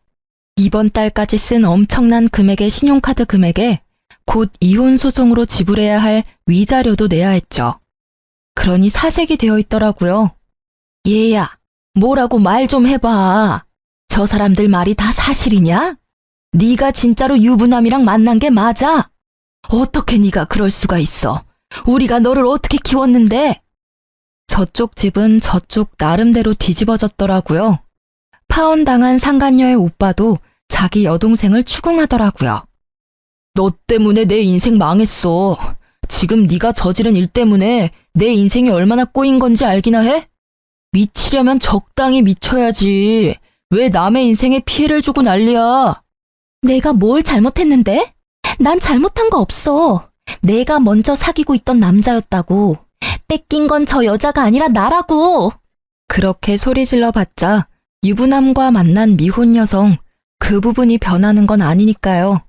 이번 달까지 쓴 엄청난 금액의 신용카드 금액에 곧 이혼 소송으로 지불해야 할 위자료도 내야 했죠. 그러니 사색이 되어 있더라고요. 얘야, 뭐라고 말 좀 해봐. 저 사람들 말이 다 사실이냐? 네가 진짜로 유부남이랑 만난 게 맞아? 어떻게 네가 그럴 수가 있어? 우리가 너를 어떻게 키웠는데? 저쪽 집은 저쪽 나름대로 뒤집어졌더라고요. 파혼당한 상간녀의 오빠도 자기 여동생을 추궁하더라고요. 너 때문에 내 인생 망했어. 지금 네가 저지른 일 때문에 내 인생이 얼마나 꼬인 건지 알기나 해? 미치려면 적당히 미쳐야지. 왜 남의 인생에 피해를 주고 난리야? 내가 뭘 잘못했는데? 난 잘못한 거 없어. 내가 먼저 사귀고 있던 남자였다고. 뺏긴 건 저 여자가 아니라 나라고. 그렇게 소리질러 봤자 유부남과 만난 미혼 여성, 그 부분이 변하는 건 아니니까요.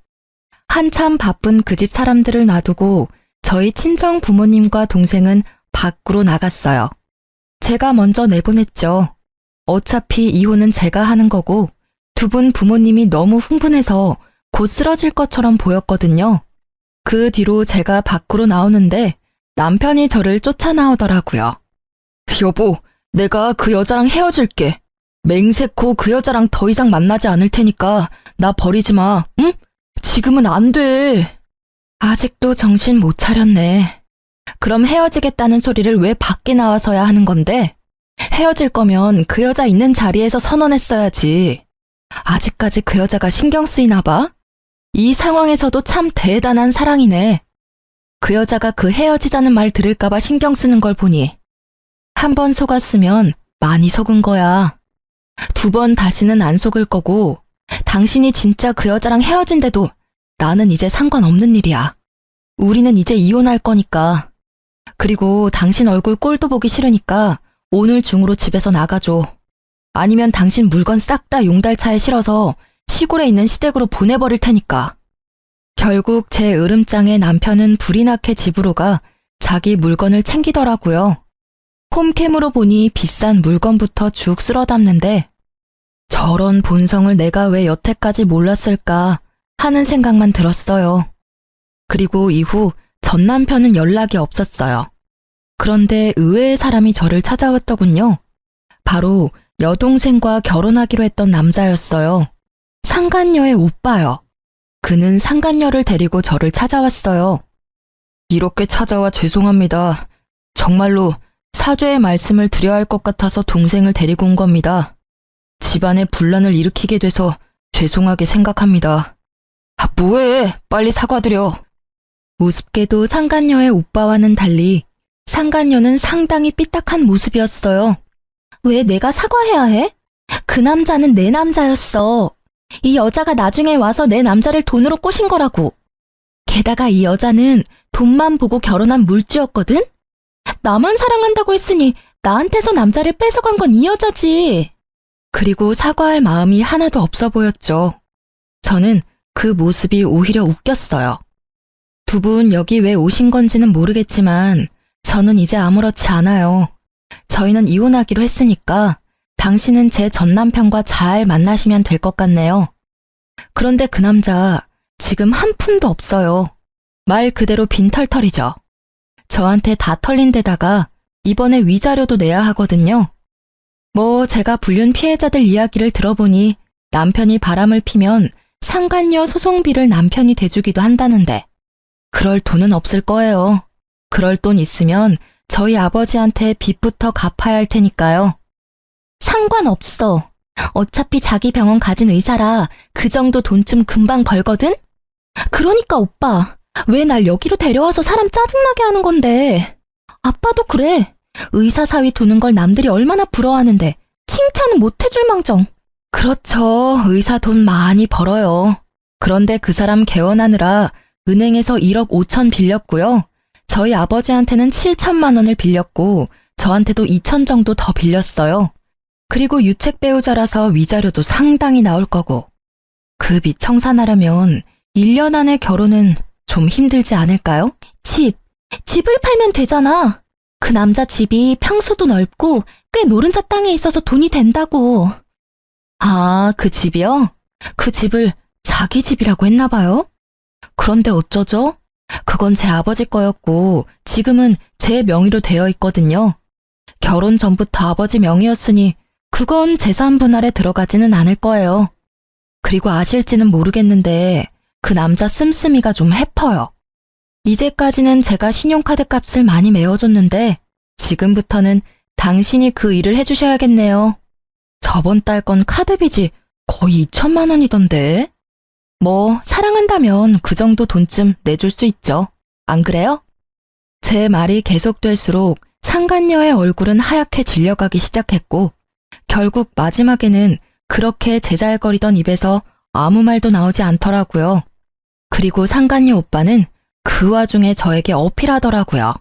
한참 바쁜 그 집 사람들을 놔두고 저희 친정 부모님과 동생은 밖으로 나갔어요. 제가 먼저 내보냈죠. 어차피 이혼은 제가 하는 거고 두 분 부모님이 너무 흥분해서 곧 쓰러질 것처럼 보였거든요. 그 뒤로 제가 밖으로 나오는데 남편이 저를 쫓아 나오더라고요. 여보, 내가 그 여자랑 헤어질게. 맹세코 그 여자랑 더 이상 만나지 않을 테니까 나 버리지 마, 응? 지금은 안 돼. 아직도 정신 못 차렸네. 그럼 헤어지겠다는 소리를 왜 밖에 나와서야 하는 건데? 헤어질 거면 그 여자 있는 자리에서 선언했어야지. 아직까지 그 여자가 신경 쓰이나 봐? 이 상황에서도 참 대단한 사랑이네. 그 여자가 그 헤어지자는 말 들을까봐 신경 쓰는 걸 보니 한 번 속았으면 많이 속은 거야. 두 번 다시는 안 속을 거고 당신이 진짜 그 여자랑 헤어진대도 나는 이제 상관없는 일이야. 우리는 이제 이혼할 거니까. 그리고 당신 얼굴 꼴도 보기 싫으니까 오늘 중으로 집에서 나가줘. 아니면 당신 물건 싹 다 용달차에 실어서 시골에 있는 시댁으로 보내버릴 테니까. 결국 제 으름장에 남편은 불이 나게 집으로 가 자기 물건을 챙기더라고요. 홈캠으로 보니 비싼 물건부터 쭉 쓸어 담는데 저런 본성을 내가 왜 여태까지 몰랐을까 하는 생각만 들었어요. 그리고 이후 전 남편은 연락이 없었어요. 그런데 의외의 사람이 저를 찾아왔더군요. 바로 여동생과 결혼하기로 했던 남자였어요. 상간녀의 오빠요. 그는 상간녀를 데리고 저를 찾아왔어요. 이렇게 찾아와 죄송합니다. 정말로 사죄의 말씀을 드려야 할 것 같아서 동생을 데리고 온 겁니다. 집안에 분란을 일으키게 돼서 죄송하게 생각합니다. 아, 뭐해? 빨리 사과드려. 우습게도 상간녀의 오빠와는 달리 상간녀는 상당히 삐딱한 모습이었어요. 왜 내가 사과해야 해? 그 남자는 내 남자였어. 이 여자가 나중에 와서 내 남자를 돈으로 꼬신 거라고. 게다가 이 여자는 돈만 보고 결혼한 물주였거든? 나만 사랑한다고 했으니 나한테서 남자를 뺏어간 건 이 여자지. 그리고 사과할 마음이 하나도 없어 보였죠. 저는 그 모습이 오히려 웃겼어요. 두 분 여기 왜 오신 건지는 모르겠지만 저는 이제 아무렇지 않아요. 저희는 이혼하기로 했으니까 당신은 제 전 남편과 잘 만나시면 될 것 같네요. 그런데 그 남자 지금 한 푼도 없어요. 말 그대로 빈털털이죠. 저한테 다 털린 데다가 이번에 위자료도 내야 하거든요. 뭐 제가 불륜 피해자들 이야기를 들어보니 남편이 바람을 피면 상간녀 소송비를 남편이 대주기도 한다는데 그럴 돈은 없을 거예요. 그럴 돈 있으면 저희 아버지한테 빚부터 갚아야 할 테니까요. 상관없어. 어차피 자기 병원 가진 의사라 그 정도 돈쯤 금방 벌거든? 그러니까 오빠, 왜 날 여기로 데려와서 사람 짜증나게 하는 건데? 아빠도 그래. 의사 사위 두는 걸 남들이 얼마나 부러워하는데 칭찬은 못 해줄 망정. 그렇죠. 의사 돈 많이 벌어요. 그런데 그 사람 개원하느라 은행에서 1억 5천 빌렸고요. 저희 아버지한테는 7천만 원을 빌렸고 저한테도 2천 정도 더 빌렸어요. 그리고 유책 배우자라서 위자료도 상당히 나올 거고. 그 빚 청산하려면 1년 안에 결혼은 좀 힘들지 않을까요? 집을 팔면 되잖아. 그 남자 집이 평수도 넓고 꽤 노른자 땅에 있어서 돈이 된다고. 아, 그 집이요? 그 집을 자기 집이라고 했나 봐요? 그런데 어쩌죠? 그건 제 아버지 거였고 지금은 제 명의로 되어 있거든요. 결혼 전부터 아버지 명의였으니 그건 재산 분할에 들어가지는 않을 거예요. 그리고 아실지는 모르겠는데 그 남자 씀씀이가 좀 해퍼요. 이제까지는 제가 신용카드 값을 많이 메워줬는데 지금부터는 당신이 그 일을 해주셔야겠네요. 저번 달 건 카드빚이 거의 2천만 원이던데. 뭐 사랑한다면 그 정도 돈쯤 내줄 수 있죠. 안 그래요? 제 말이 계속될수록 상간녀의 얼굴은 하얗게 질려가기 시작했고 결국 마지막에는 그렇게 제잘거리던 입에서 아무 말도 나오지 않더라고요. 그리고 상간녀 오빠는 그 와중에 저에게 어필하더라고요.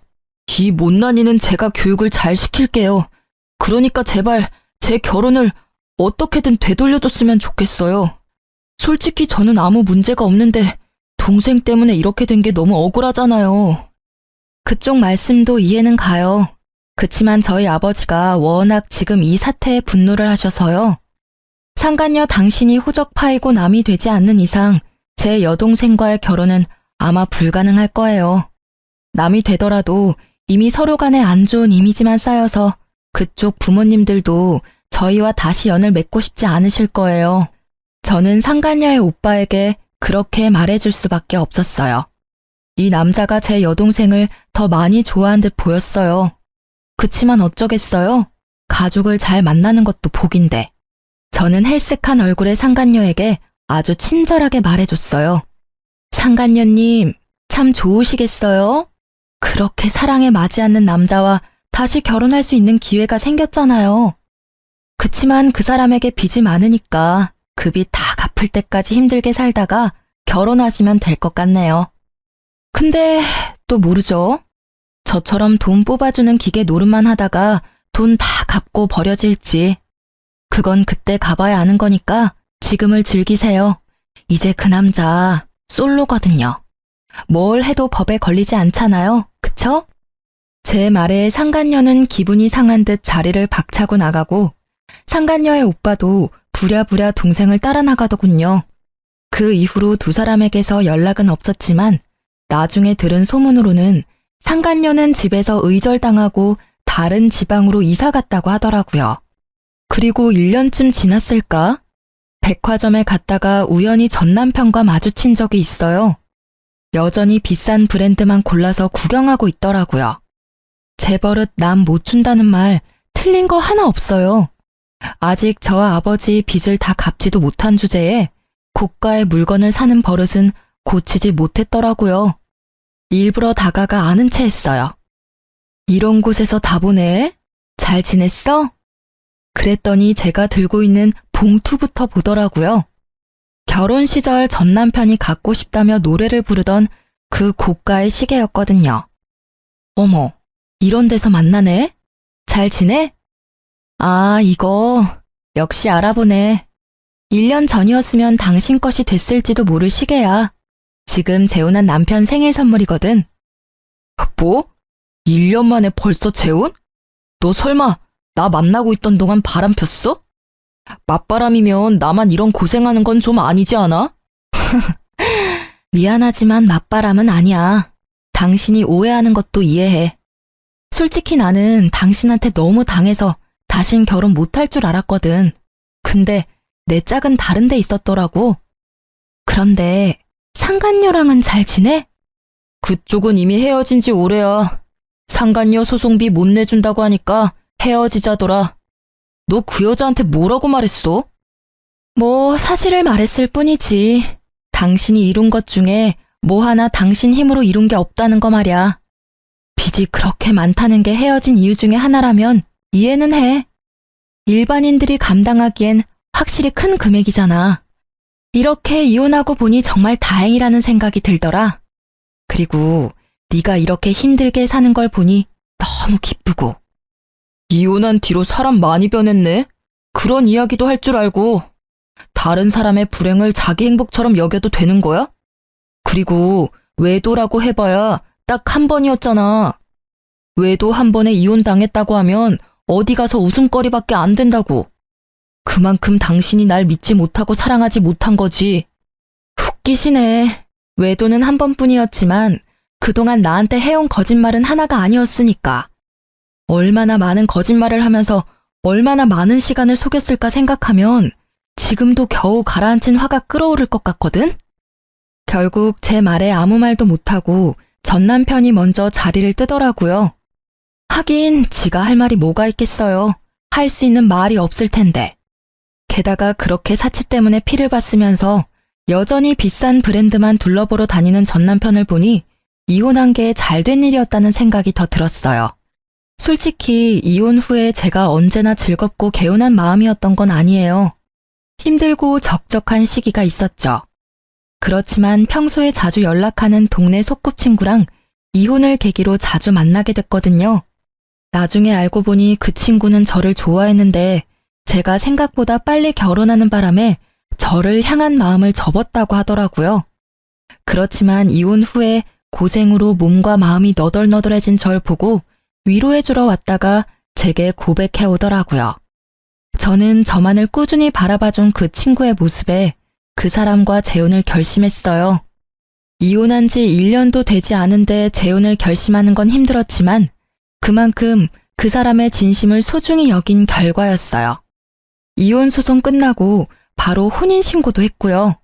이 못난이는 제가 교육을 잘 시킬게요. 그러니까 제발 제 결혼을 어떻게든 되돌려줬으면 좋겠어요. 솔직히 저는 아무 문제가 없는데 동생 때문에 이렇게 된 게 너무 억울하잖아요. 그쪽 말씀도 이해는 가요. 그치만 저희 아버지가 워낙 지금 이 사태에 분노를 하셔서요. 상간녀 당신이 호적 파이고 남이 되지 않는 이상 제 여동생과의 결혼은 아마 불가능할 거예요. 남이 되더라도 이미 서로 간에 안 좋은 이미지만 쌓여서 그쪽 부모님들도 저희와 다시 연을 맺고 싶지 않으실 거예요. 저는 상간녀의 오빠에게 그렇게 말해줄 수밖에 없었어요. 이 남자가 제 여동생을 더 많이 좋아한 듯 보였어요. 그치만 어쩌겠어요? 가족을 잘 만나는 것도 복인데. 저는 헬쓱한 얼굴의 상간녀에게 아주 친절하게 말해줬어요. 상간녀님, 참 좋으시겠어요? 그렇게 사랑에 맞지 않는 남자와 다시 결혼할 수 있는 기회가 생겼잖아요. 그치만 그 사람에게 빚이 많으니까 그 빚 다 갚을 때까지 힘들게 살다가 결혼하시면 될 것 같네요. 근데 또 모르죠? 저처럼 돈 뽑아주는 기계 노릇만 하다가 돈 다 갚고 버려질지. 그건 그때 가봐야 아는 거니까 지금을 즐기세요. 이제 그 남자 솔로거든요. 뭘 해도 법에 걸리지 않잖아요. 그쵸? 제 말에 상간녀는 기분이 상한 듯 자리를 박차고 나가고 상간녀의 오빠도 부랴부랴 동생을 따라 나가더군요. 그 이후로 두 사람에게서 연락은 없었지만 나중에 들은 소문으로는 상간녀는 집에서 의절당하고 다른 지방으로 이사 갔다고 하더라고요. 그리고 1년쯤 지났을까? 백화점에 갔다가 우연히 전 남편과 마주친 적이 있어요. 여전히 비싼 브랜드만 골라서 구경하고 있더라고요. 제 버릇 남 못 준다는 말 틀린 거 하나 없어요. 아직 저와 아버지 빚을 다 갚지도 못한 주제에 고가의 물건을 사는 버릇은 고치지 못했더라고요. 일부러 다가가 아는 체 했어요. 이런 곳에서 다 보네? 잘 지냈어? 그랬더니 제가 들고 있는 봉투부터 보더라고요. 결혼 시절 전 남편이 갖고 싶다며 노래를 부르던 그 고가의 시계였거든요. 어머, 이런 데서 만나네? 잘 지내? 아, 이거 역시 알아보네. 1년 전이었으면 당신 것이 됐을지도 모를 시계야. 지금 재혼한 남편 생일 선물이거든. 뭐? 1년 만에 벌써 재혼? 너 설마 나 만나고 있던 동안 바람 폈어? 맞바람이면 나만 이런 고생하는 건 좀 아니지 않아? 미안하지만 맞바람은 아니야. 당신이 오해하는 것도 이해해. 솔직히 나는 당신한테 너무 당해서 다신 결혼 못할 줄 알았거든. 근데 내 짝은 다른 데 있었더라고. 그런데 상간녀랑은 잘 지내? 그쪽은 이미 헤어진 지 오래야. 상간녀 소송비 못 내준다고 하니까 헤어지자더라. 너 그 여자한테 뭐라고 말했어? 뭐 사실을 말했을 뿐이지. 당신이 이룬 것 중에 뭐 하나 당신 힘으로 이룬 게 없다는 거 말이야. 빚이 그렇게 많다는 게 헤어진 이유 중에 하나라면 이해는 해. 일반인들이 감당하기엔 확실히 큰 금액이잖아. 이렇게 이혼하고 보니 정말 다행이라는 생각이 들더라. 그리고 네가 이렇게 힘들게 사는 걸 보니 너무 기쁘고. 이혼한 뒤로 사람 많이 변했네. 그런 이야기도 할 줄 알고. 다른 사람의 불행을 자기 행복처럼 여겨도 되는 거야? 그리고 외도라고 해봐야 딱 한 번이었잖아. 외도 한 번에 이혼당했다고 하면 어디 가서 웃음거리밖에 안 된다고. 그만큼 당신이 날 믿지 못하고 사랑하지 못한 거지. 웃기시네. 외도는 한 번뿐이었지만 그동안 나한테 해온 거짓말은 하나가 아니었으니까. 얼마나 많은 거짓말을 하면서 얼마나 많은 시간을 속였을까 생각하면 지금도 겨우 가라앉힌 화가 끓어오를 것 같거든? 결국 제 말에 아무 말도 못하고 전 남편이 먼저 자리를 뜨더라고요. 하긴 지가 할 말이 뭐가 있겠어요. 할 수 있는 말이 없을 텐데. 게다가 그렇게 사치 때문에 피를 봤으면서 여전히 비싼 브랜드만 둘러보러 다니는 전 남편을 보니 이혼한 게 잘된 일이었다는 생각이 더 들었어요. 솔직히 이혼 후에 제가 언제나 즐겁고 개운한 마음이었던 건 아니에요. 힘들고 적적한 시기가 있었죠. 그렇지만 평소에 자주 연락하는 동네 소꿉친구랑 이혼을 계기로 자주 만나게 됐거든요. 나중에 알고 보니 그 친구는 저를 좋아했는데 제가 생각보다 빨리 결혼하는 바람에 저를 향한 마음을 접었다고 하더라고요. 그렇지만 이혼 후에 고생으로 몸과 마음이 너덜너덜해진 절 보고 위로해주러 왔다가 제게 고백해 오더라고요. 저는 저만을 꾸준히 바라봐준 그 친구의 모습에 그 사람과 재혼을 결심했어요. 이혼한 지 1년도 되지 않은데 재혼을 결심하는 건 힘들었지만 그만큼 그 사람의 진심을 소중히 여긴 결과였어요. 이혼 소송 끝나고 바로 혼인신고도 했고요.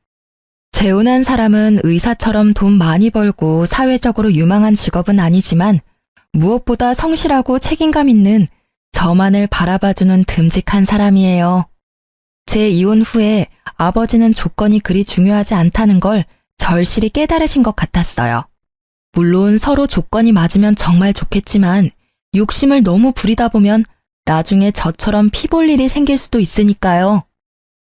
재혼한 사람은 의사처럼 돈 많이 벌고 사회적으로 유망한 직업은 아니지만 무엇보다 성실하고 책임감 있는 저만을 바라봐주는 듬직한 사람이에요. 제 이혼 후에 아버지는 조건이 그리 중요하지 않다는 걸 절실히 깨달으신 것 같았어요. 물론 서로 조건이 맞으면 정말 좋겠지만 욕심을 너무 부리다 보면 나중에 저처럼 피 볼 일이 생길 수도 있으니까요.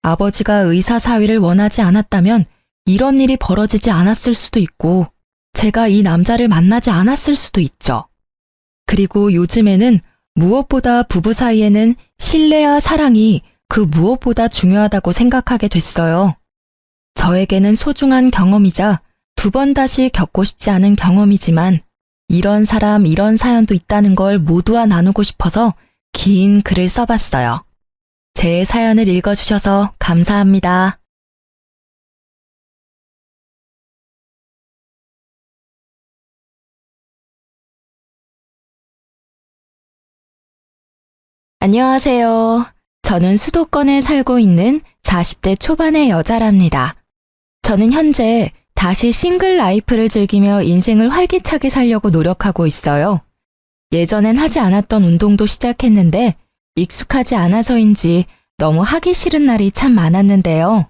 아버지가 의사 사위를 원하지 않았다면 이런 일이 벌어지지 않았을 수도 있고 제가 이 남자를 만나지 않았을 수도 있죠. 그리고 요즘에는 무엇보다 부부 사이에는 신뢰와 사랑이 그 무엇보다 중요하다고 생각하게 됐어요. 저에게는 소중한 경험이자 두 번 다시 겪고 싶지 않은 경험이지만 이런 사람, 이런 사연도 있다는 걸 모두와 나누고 싶어서 긴 글을 써봤어요. 제 사연을 읽어주셔서 감사합니다. 안녕하세요. 저는 수도권에 살고 있는 40대 초반의 여자랍니다. 저는 현재 다시 싱글 라이프를 즐기며 인생을 활기차게 살려고 노력하고 있어요. 예전엔 하지 않았던 운동도 시작했는데 익숙하지 않아서인지 너무 하기 싫은 날이 참 많았는데요.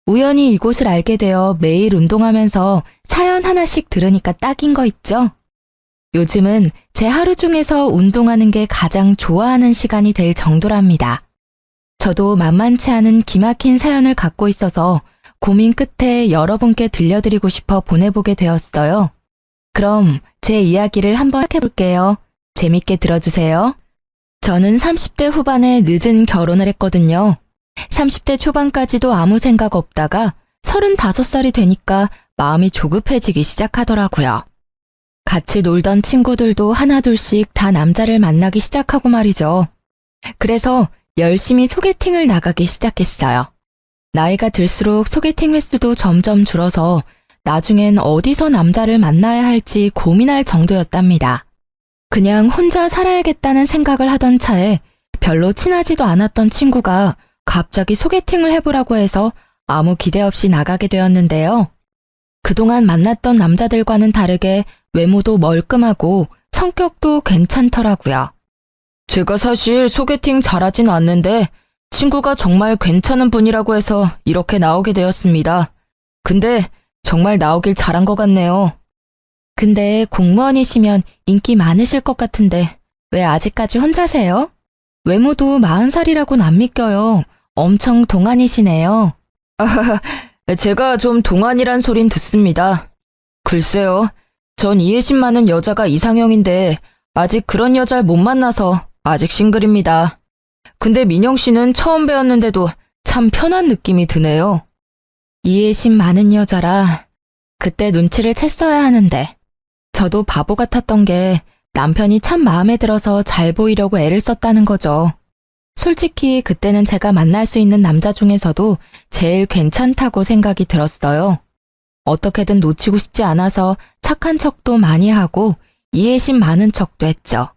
우연히 이곳을 알게 되어 매일 운동하면서 사연 하나씩 들으니까 딱인 거 있죠? 요즘은 제 하루 중에서 운동하는 게 가장 좋아하는 시간이 될 정도랍니다. 저도 만만치 않은 기막힌 사연을 갖고 있어서 고민 끝에 여러분께 들려드리고 싶어 보내보게 되었어요. 그럼 제 이야기를 한번 해볼게요. 재밌게 들어주세요. 저는 30대 후반에 늦은 결혼을 했거든요. 30대 초반까지도 아무 생각 없다가 35살이 되니까 마음이 조급해지기 시작하더라고요. 같이 놀던 친구들도 하나둘씩 다 남자를 만나기 시작하고 말이죠. 그래서 열심히 소개팅을 나가기 시작했어요. 나이가 들수록 소개팅 횟수도 점점 줄어서 나중엔 어디서 남자를 만나야 할지 고민할 정도였답니다. 그냥 혼자 살아야겠다는 생각을 하던 차에 별로 친하지도 않았던 친구가 갑자기 소개팅을 해보라고 해서 아무 기대 없이 나가게 되었는데요. 그동안 만났던 남자들과는 다르게 외모도 멀끔하고 성격도 괜찮더라고요. 제가 사실 소개팅 잘하진 않는데 친구가 정말 괜찮은 분이라고 해서 이렇게 나오게 되었습니다. 근데 정말 나오길 잘한 것 같네요. 근데 공무원이시면 인기 많으실 것 같은데 왜 아직까지 혼자세요? 외모도 40살이라고는 안 믿겨요. 엄청 동안이시네요. 제가 좀 동안이란 소린 듣습니다. 글쎄요. 전 이해심 많은 여자가 이상형인데 아직 그런 여자를 못 만나서 아직 싱글입니다. 근데 민영 씨는 처음 뵈었는데도 참 편한 느낌이 드네요. 이해심 많은 여자라 그때 눈치를 챘어야 하는데 저도 바보 같았던 게 남편이 참 마음에 들어서 잘 보이려고 애를 썼다는 거죠. 솔직히 그때는 제가 만날 수 있는 남자 중에서도 제일 괜찮다고 생각이 들었어요. 어떻게든 놓치고 싶지 않아서 착한 척도 많이 하고 이해심 많은 척도 했죠.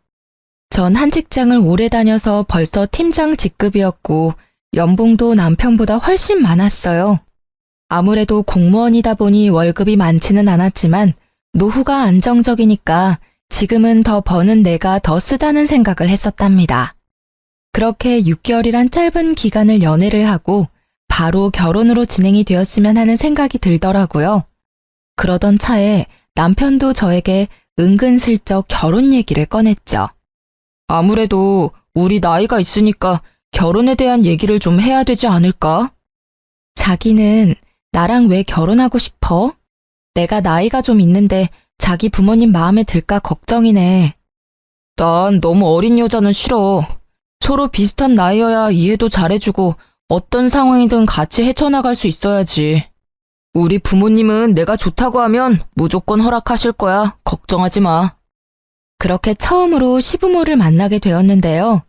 전 한 직장을 오래 다녀서 벌써 팀장 직급이었고 연봉도 남편보다 훨씬 많았어요. 아무래도 공무원이다 보니 월급이 많지는 않았지만 노후가 안정적이니까 지금은 더 버는 내가 더 쓰자는 생각을 했었답니다. 그렇게 6개월이란 짧은 기간을 연애를 하고 바로 결혼으로 진행이 되었으면 하는 생각이 들더라고요. 그러던 차에 남편도 저에게 은근슬쩍 결혼 얘기를 꺼냈죠. 아무래도 우리 나이가 있으니까 결혼에 대한 얘기를 좀 해야 되지 않을까? 자기는 나랑 왜 결혼하고 싶어? 내가 나이가 좀 있는데 자기 부모님 마음에 들까 걱정이네. 난 너무 어린 여자는 싫어. 서로 비슷한 나이여야 이해도 잘해주고 어떤 상황이든 같이 헤쳐나갈 수 있어야지. 우리 부모님은 내가 좋다고 하면 무조건 허락하실 거야. 걱정하지 마. 그렇게 처음으로 시부모를 만나게 되었는데요.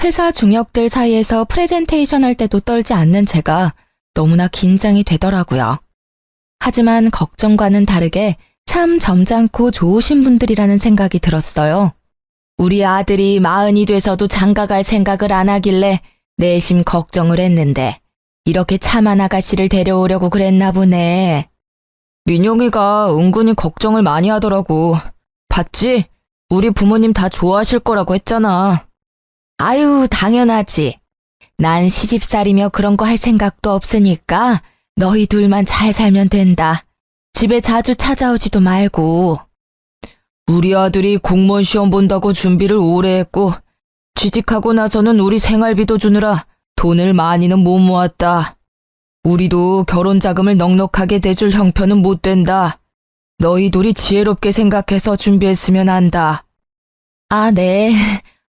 회사 중역들 사이에서 프레젠테이션 할 때도 떨지 않는 제가 너무나 긴장이 되더라고요. 하지만 걱정과는 다르게 참 점잖고 좋으신 분들이라는 생각이 들었어요. 우리 아들이 40이 돼서도 장가갈 생각을 안 하길래 내심 걱정을 했는데 이렇게 참한 아가씨를 데려오려고 그랬나 보네. 민영이가 은근히 걱정을 많이 하더라고. 봤지? 우리 부모님 다 좋아하실 거라고 했잖아. 아유, 당연하지. 난 시집살이며 그런 거 할 생각도 없으니까 너희 둘만 잘 살면 된다. 집에 자주 찾아오지도 말고. 우리 아들이 공무원 시험 본다고 준비를 오래 했고 취직하고 나서는 우리 생활비도 주느라 돈을 많이는 못 모았다. 우리도 결혼 자금을 넉넉하게 대줄 형편은 못 된다. 너희 둘이 지혜롭게 생각해서 준비했으면 한다. 아, 네.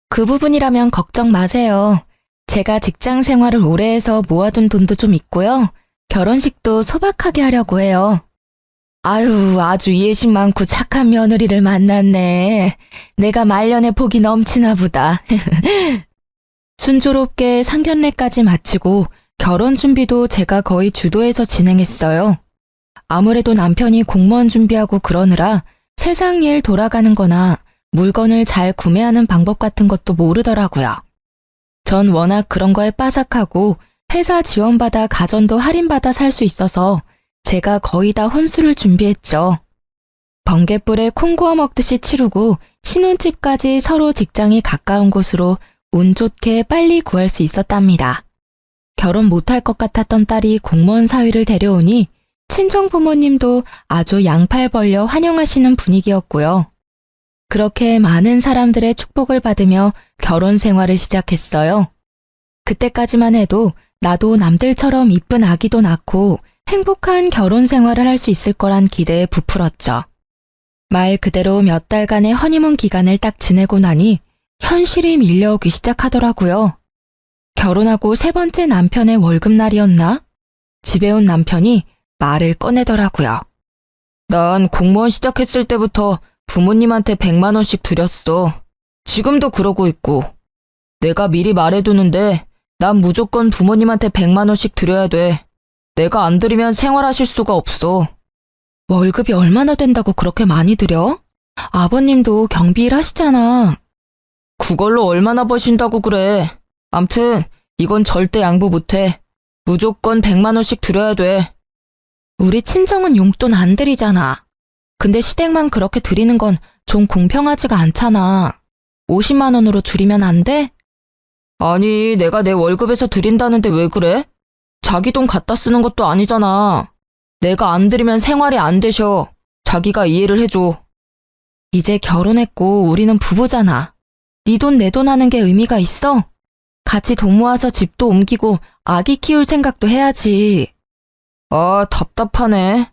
그 부분이라면 걱정 마세요. 제가 직장 생활을 오래 해서 모아둔 돈도 좀 있고요. 결혼식도 소박하게 하려고 해요. 아유, 아주 이해심 많고 착한 며느리를 만났네. 내가 말년에 복이 넘치나 보다. 순조롭게 상견례까지 마치고 결혼 준비도 제가 거의 주도해서 진행했어요. 아무래도 남편이 공무원 준비하고 그러느라 세상 일 돌아가는 거나 물건을 잘 구매하는 방법 같은 것도 모르더라고요. 전 워낙 그런 거에 빠삭하고 회사 지원받아 가전도 할인받아 살 수 있어서 제가 거의 다 혼수를 준비했죠. 번갯불에 콩 구워 먹듯이 치르고 신혼집까지 서로 직장이 가까운 곳으로 운 좋게 빨리 구할 수 있었답니다. 결혼 못할 것 같았던 딸이 공무원 사위를 데려오니 친정 부모님도 아주 양팔 벌려 환영하시는 분위기였고요. 그렇게 많은 사람들의 축복을 받으며 결혼 생활을 시작했어요. 그때까지만 해도 나도 남들처럼 이쁜 아기도 낳고 행복한 결혼 생활을 할 수 있을 거란 기대에 부풀었죠. 말 그대로 몇 달간의 허니문 기간을 딱 지내고 나니 현실이 밀려오기 시작하더라고요. 결혼하고 세 번째 남편의 월급날이었나? 집에 온 남편이 말을 꺼내더라고요. 난 공무원 시작했을 때부터 부모님한테 100만 원씩 드렸어. 지금도 그러고 있고. 내가 미리 말해두는데 난 무조건 부모님한테 100만 원씩 드려야 돼. 내가 안 드리면 생활하실 수가 없어. 월급이 얼마나 된다고 그렇게 많이 드려? 아버님도 경비일 하시잖아. 그걸로 얼마나 버신다고 그래. 암튼 이건 절대 양보 못해. 무조건 100만 원씩 드려야 돼. 우리 친정은 용돈 안 드리잖아. 근데 시댁만 그렇게 드리는 건 좀 공평하지가 않잖아. 50만 원으로 줄이면 안 돼? 아니, 내가 내 월급에서 드린다는데 왜 그래? 자기 돈 갖다 쓰는 것도 아니잖아. 내가 안 드리면 생활이 안 되셔. 자기가 이해를 해줘. 이제 결혼했고 우리는 부부잖아. 네 돈 내 돈 하는 게 의미가 있어? 같이 돈 모아서 집도 옮기고 아기 키울 생각도 해야지. 아, 답답하네.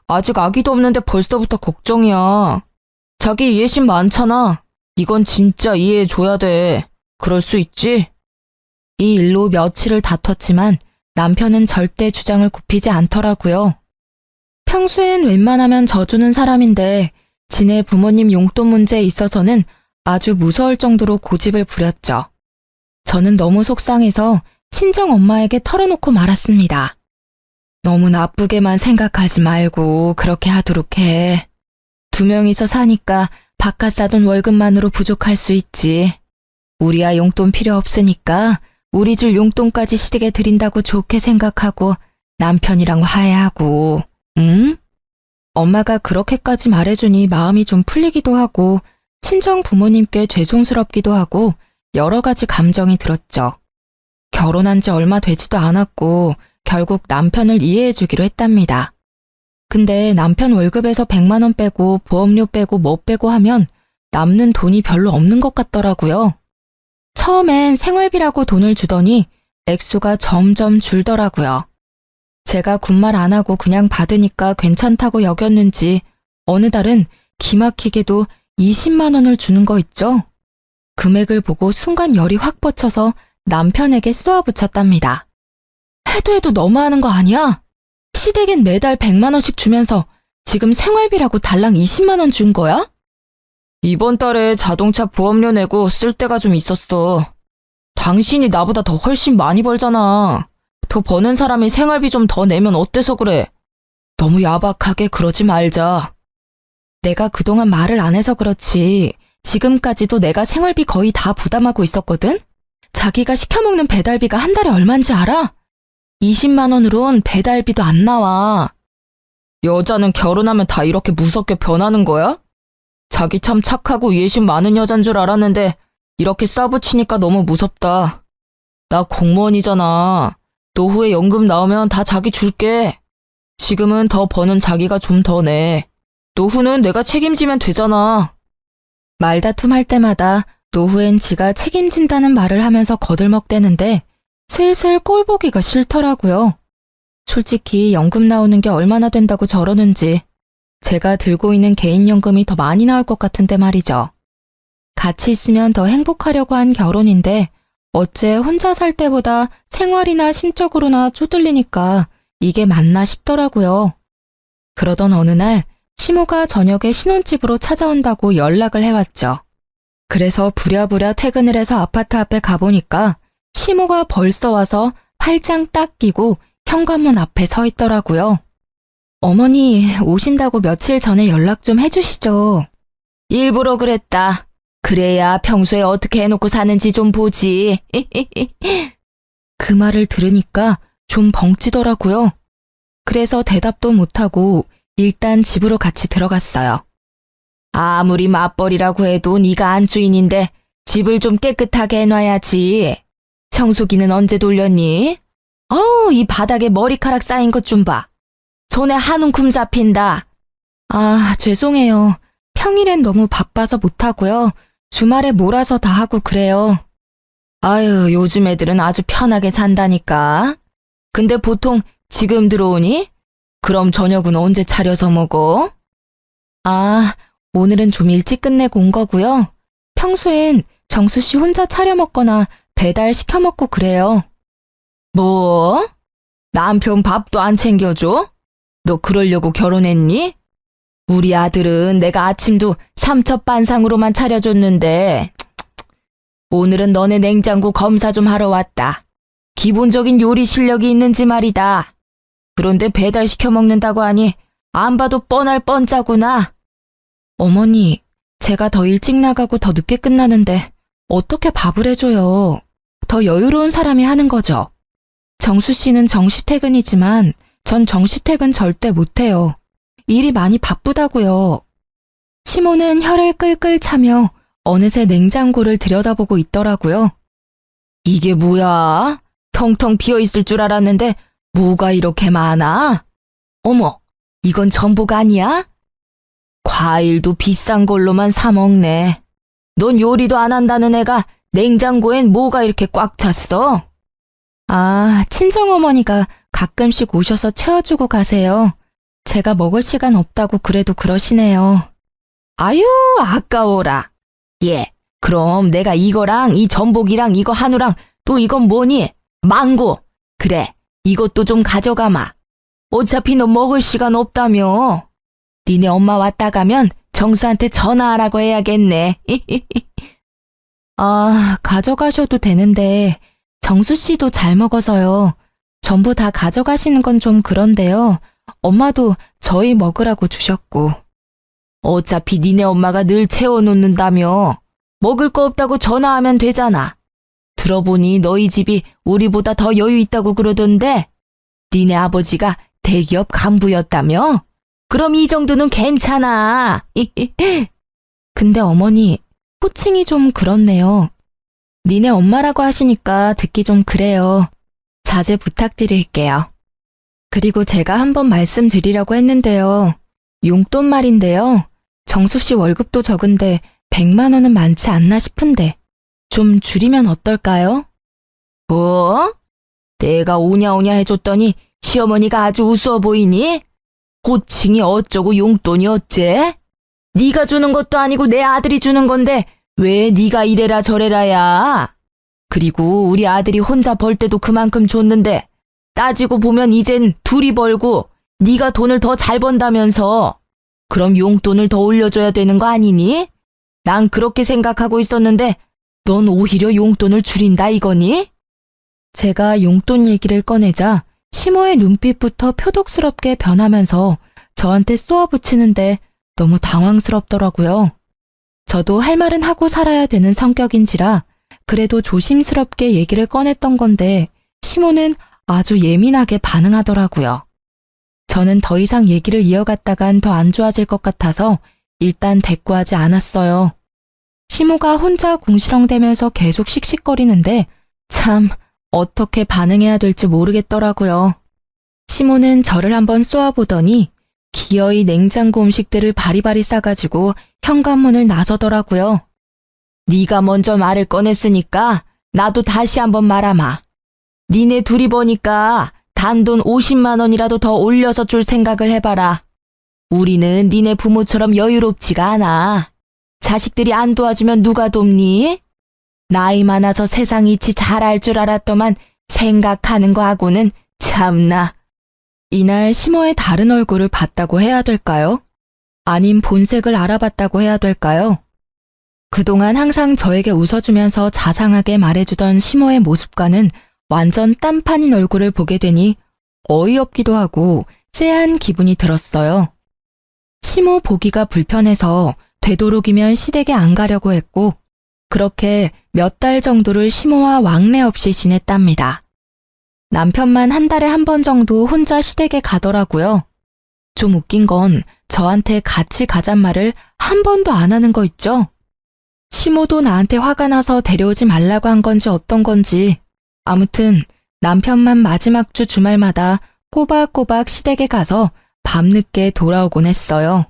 아직 아기도 없는데 벌써부터 걱정이야. 자기 이해심 많잖아. 이건 진짜 이해해줘야 돼. 그럴 수 있지? 이 일로 며칠을 다퉜지만 남편은 절대 주장을 굽히지 않더라고요. 평소엔 웬만하면 져주는 사람인데 지네 부모님 용돈 문제에 있어서는 아주 무서울 정도로 고집을 부렸죠. 저는 너무 속상해서 친정 엄마에게 털어놓고 말았습니다. 너무 나쁘게만 생각하지 말고 그렇게 하도록 해. 2명이서 사니까 바깥 사돈 월급만으로 부족할 수 있지. 우리야 용돈 필요 없으니까 우리 줄 용돈까지 시댁에 드린다고 좋게 생각하고 남편이랑 화해하고, 응? 엄마가 그렇게까지 말해주니 마음이 좀 풀리기도 하고 친정 부모님께 죄송스럽기도 하고 여러 가지 감정이 들었죠. 결혼한 지 얼마 되지도 않았고 결국 남편을 이해해주기로 했답니다. 근데 남편 월급에서 100만 원 빼고 보험료 빼고 뭐 빼고 하면 남는 돈이 별로 없는 것 같더라고요. 처음엔 생활비라고 돈을 주더니 액수가 점점 줄더라고요. 제가 군말 안 하고 그냥 받으니까 괜찮다고 여겼는지 어느 달은 기막히게도 20만 원을 주는 거 있죠? 금액을 보고 순간 열이 확 뻗쳐서 남편에게 쏘아붙였답니다. 해도 너무하는 거 아니야? 시댁엔 매달 100만 원씩 주면서 지금 생활비라고 달랑 20만 원 준 거야? 이번 달에 자동차 보험료 내고 쓸 데가 좀 있었어. 당신이 나보다 더 훨씬 많이 벌잖아. 더 버는 사람이 생활비 좀 더 내면 어때서 그래? 너무 야박하게 그러지 말자. 내가 그동안 말을 안 해서 그렇지 지금까지도 내가 생활비 거의 다 부담하고 있었거든? 자기가 시켜먹는 배달비가 한 달에 얼만지 알아? 20만 원으론 배달비도 안 나와. 여자는 결혼하면 다 이렇게 무섭게 변하는 거야? 자기 참 착하고 이해심 많은 여잔 줄 알았는데 이렇게 싸붙이니까 너무 무섭다. 나 공무원이잖아. 노후에 연금 나오면 다 자기 줄게. 지금은 더 버는 자기가 좀 더 내. 노후는 내가 책임지면 되잖아. 말다툼할 때마다 노후엔 지가 책임진다는 말을 하면서 거들먹대는데 슬슬 꼴 보기가 싫더라고요. 솔직히 연금 나오는 게 얼마나 된다고 저러는지 제가 들고 있는 개인연금이 더 많이 나올 것 같은데 말이죠. 같이 있으면 더 행복하려고 한 결혼인데 어째 혼자 살 때보다 생활이나 심적으로나 쪼들리니까 이게 맞나 싶더라고요. 그러던 어느 날 시모가 저녁에 신혼집으로 찾아온다고 연락을 해왔죠. 그래서 부랴부랴 퇴근을 해서 아파트 앞에 가보니까 시모가 벌써 와서 팔짱 딱 끼고 현관문 앞에 서 있더라고요. 어머니 오신다고 며칠 전에 연락 좀 해주시죠. 일부러 그랬다. 그래야 평소에 어떻게 해놓고 사는지 좀 보지. 그 말을 들으니까 좀 벙찌더라고요. 그래서 대답도 못하고 일단 집으로 같이 들어갔어요. 아무리 맞벌이라고 해도 네가 안주인인데 집을 좀 깨끗하게 해놔야지. 청소기는 언제 돌렸니? 이 바닥에 머리카락 쌓인 것 좀 봐. 손에 한 움큼 잡힌다. 아, 죄송해요. 평일엔 너무 바빠서 못하고요. 주말에 몰아서 다 하고 그래요. 아유, 요즘 애들은 아주 편하게 산다니까. 근데 보통 지금 들어오니? 그럼 저녁은 언제 차려서 먹어? 아, 오늘은 좀 일찍 끝내고 온 거고요. 평소엔 정수 씨 혼자 차려 먹거나 배달 시켜 먹고 그래요. 뭐? 남편 밥도 안 챙겨줘? 너 그러려고 결혼했니? 우리 아들은 내가 아침도 삼첩반상으로만 차려줬는데 오늘은 너네 냉장고 검사 좀 하러 왔다. 기본적인 요리 실력이 있는지 말이다. 그런데 배달 시켜 먹는다고 하니 안 봐도 뻔할 뻔짜구나. 어머니, 제가 더 일찍 나가고 더 늦게 끝나는데 어떻게 밥을 해줘요? 더 여유로운 사람이 하는 거죠. 정수 씨는 정시퇴근이지만 전 정시퇴근 절대 못해요. 일이 많이 바쁘다고요. 시모는 혀를 끌끌 차며 어느새 냉장고를 들여다보고 있더라고요. 이게 뭐야? 텅텅 비어있을 줄 알았는데 뭐가 이렇게 많아? 어머, 이건 전복 아니야? 과일도 비싼 걸로만 사 먹네. 넌 요리도 안 한다는 애가 냉장고엔 뭐가 이렇게 꽉 찼어? 아, 친정어머니가 가끔씩 오셔서 채워주고 가세요. 제가 먹을 시간 없다고 그래도 그러시네요. 아유, 아까워라. 예, 그럼 내가 이거랑 이 전복이랑 이거 한우랑 또 이건 뭐니? 망고. 그래, 이것도 좀 가져가마. 어차피 너 먹을 시간 없다며. 니네 엄마 왔다 가면 정수한테 전화하라고 해야겠네. 아, 가져가셔도 되는데 정수 씨도 잘 먹어서요. 전부 다 가져가시는 건 좀 그런데요. 엄마도 저희 먹으라고 주셨고. 어차피 니네 엄마가 늘 채워놓는다며. 먹을 거 없다고 전화하면 되잖아. 들어보니 너희 집이 우리보다 더 여유 있다고 그러던데 니네 아버지가 대기업 간부였다며? 그럼 이 정도는 괜찮아. 근데 어머니, 호칭이 좀 그렇네요. 니네 엄마라고 하시니까 듣기 좀 그래요. 자제 부탁드릴게요. 그리고 제가 한번 말씀드리려고 했는데요. 용돈 말인데요. 정수 씨 월급도 적은데 100만 원은 많지 않나 싶은데 좀 줄이면 어떨까요? 뭐? 내가 오냐오냐 해줬더니 시어머니가 아주 우스워 보이니? 호칭이 어쩌고 용돈이 어째? 네가 주는 것도 아니고 내 아들이 주는 건데 왜 네가 이래라 저래라야? 그리고 우리 아들이 혼자 벌 때도 그만큼 줬는데 따지고 보면 이젠 둘이 벌고 네가 돈을 더 잘 번다면서 그럼 용돈을 더 올려줘야 되는 거 아니니? 난 그렇게 생각하고 있었는데 넌 오히려 용돈을 줄인다 이거니? 제가 용돈 얘기를 꺼내자 시모의 눈빛부터 표독스럽게 변하면서 저한테 쏘아붙이는데 너무 당황스럽더라고요. 저도 할 말은 하고 살아야 되는 성격인지라 그래도 조심스럽게 얘기를 꺼냈던 건데 시모는 아주 예민하게 반응하더라고요. 저는 더 이상 얘기를 이어갔다간 더 안 좋아질 것 같아서 일단 대꾸하지 않았어요. 시모가 혼자 궁시렁대면서 계속 씩씩거리는데 참 어떻게 반응해야 될지 모르겠더라고요. 시모는 저를 한번 쏘아보더니 기어이 냉장고 음식들을 바리바리 싸가지고 현관문을 나서더라고요. 네가 먼저 말을 꺼냈으니까 나도 다시 한번 말하마. 니네 둘이 보니까 단돈 50만 원이라도 더 올려서 줄 생각을 해봐라. 우리는 니네 부모처럼 여유롭지가 않아. 자식들이 안 도와주면 누가 돕니? 나이 많아서 세상 이치 잘 알 줄 알았더만 생각하는 거하고는 참나. 이날 시모의 다른 얼굴을 봤다고 해야 될까요? 아님 본색을 알아봤다고 해야 될까요? 그동안 항상 저에게 웃어주면서 자상하게 말해주던 시모의 모습과는 완전 딴판인 얼굴을 보게 되니 어이없기도 하고 쎄한 기분이 들었어요. 시모 보기가 불편해서 되도록이면 시댁에 안 가려고 했고 그렇게 몇 달 정도를 시모와 왕래 없이 지냈답니다. 남편만 한 달에 한 번 정도 혼자 시댁에 가더라고요. 좀 웃긴 건 저한테 같이 가잔 말을 한 번도 안 하는 거 있죠? 시모도 나한테 화가 나서 데려오지 말라고 한 건지 어떤 건지 아무튼 남편만 마지막 주 주말마다 꼬박꼬박 시댁에 가서 밤늦게 돌아오곤 했어요.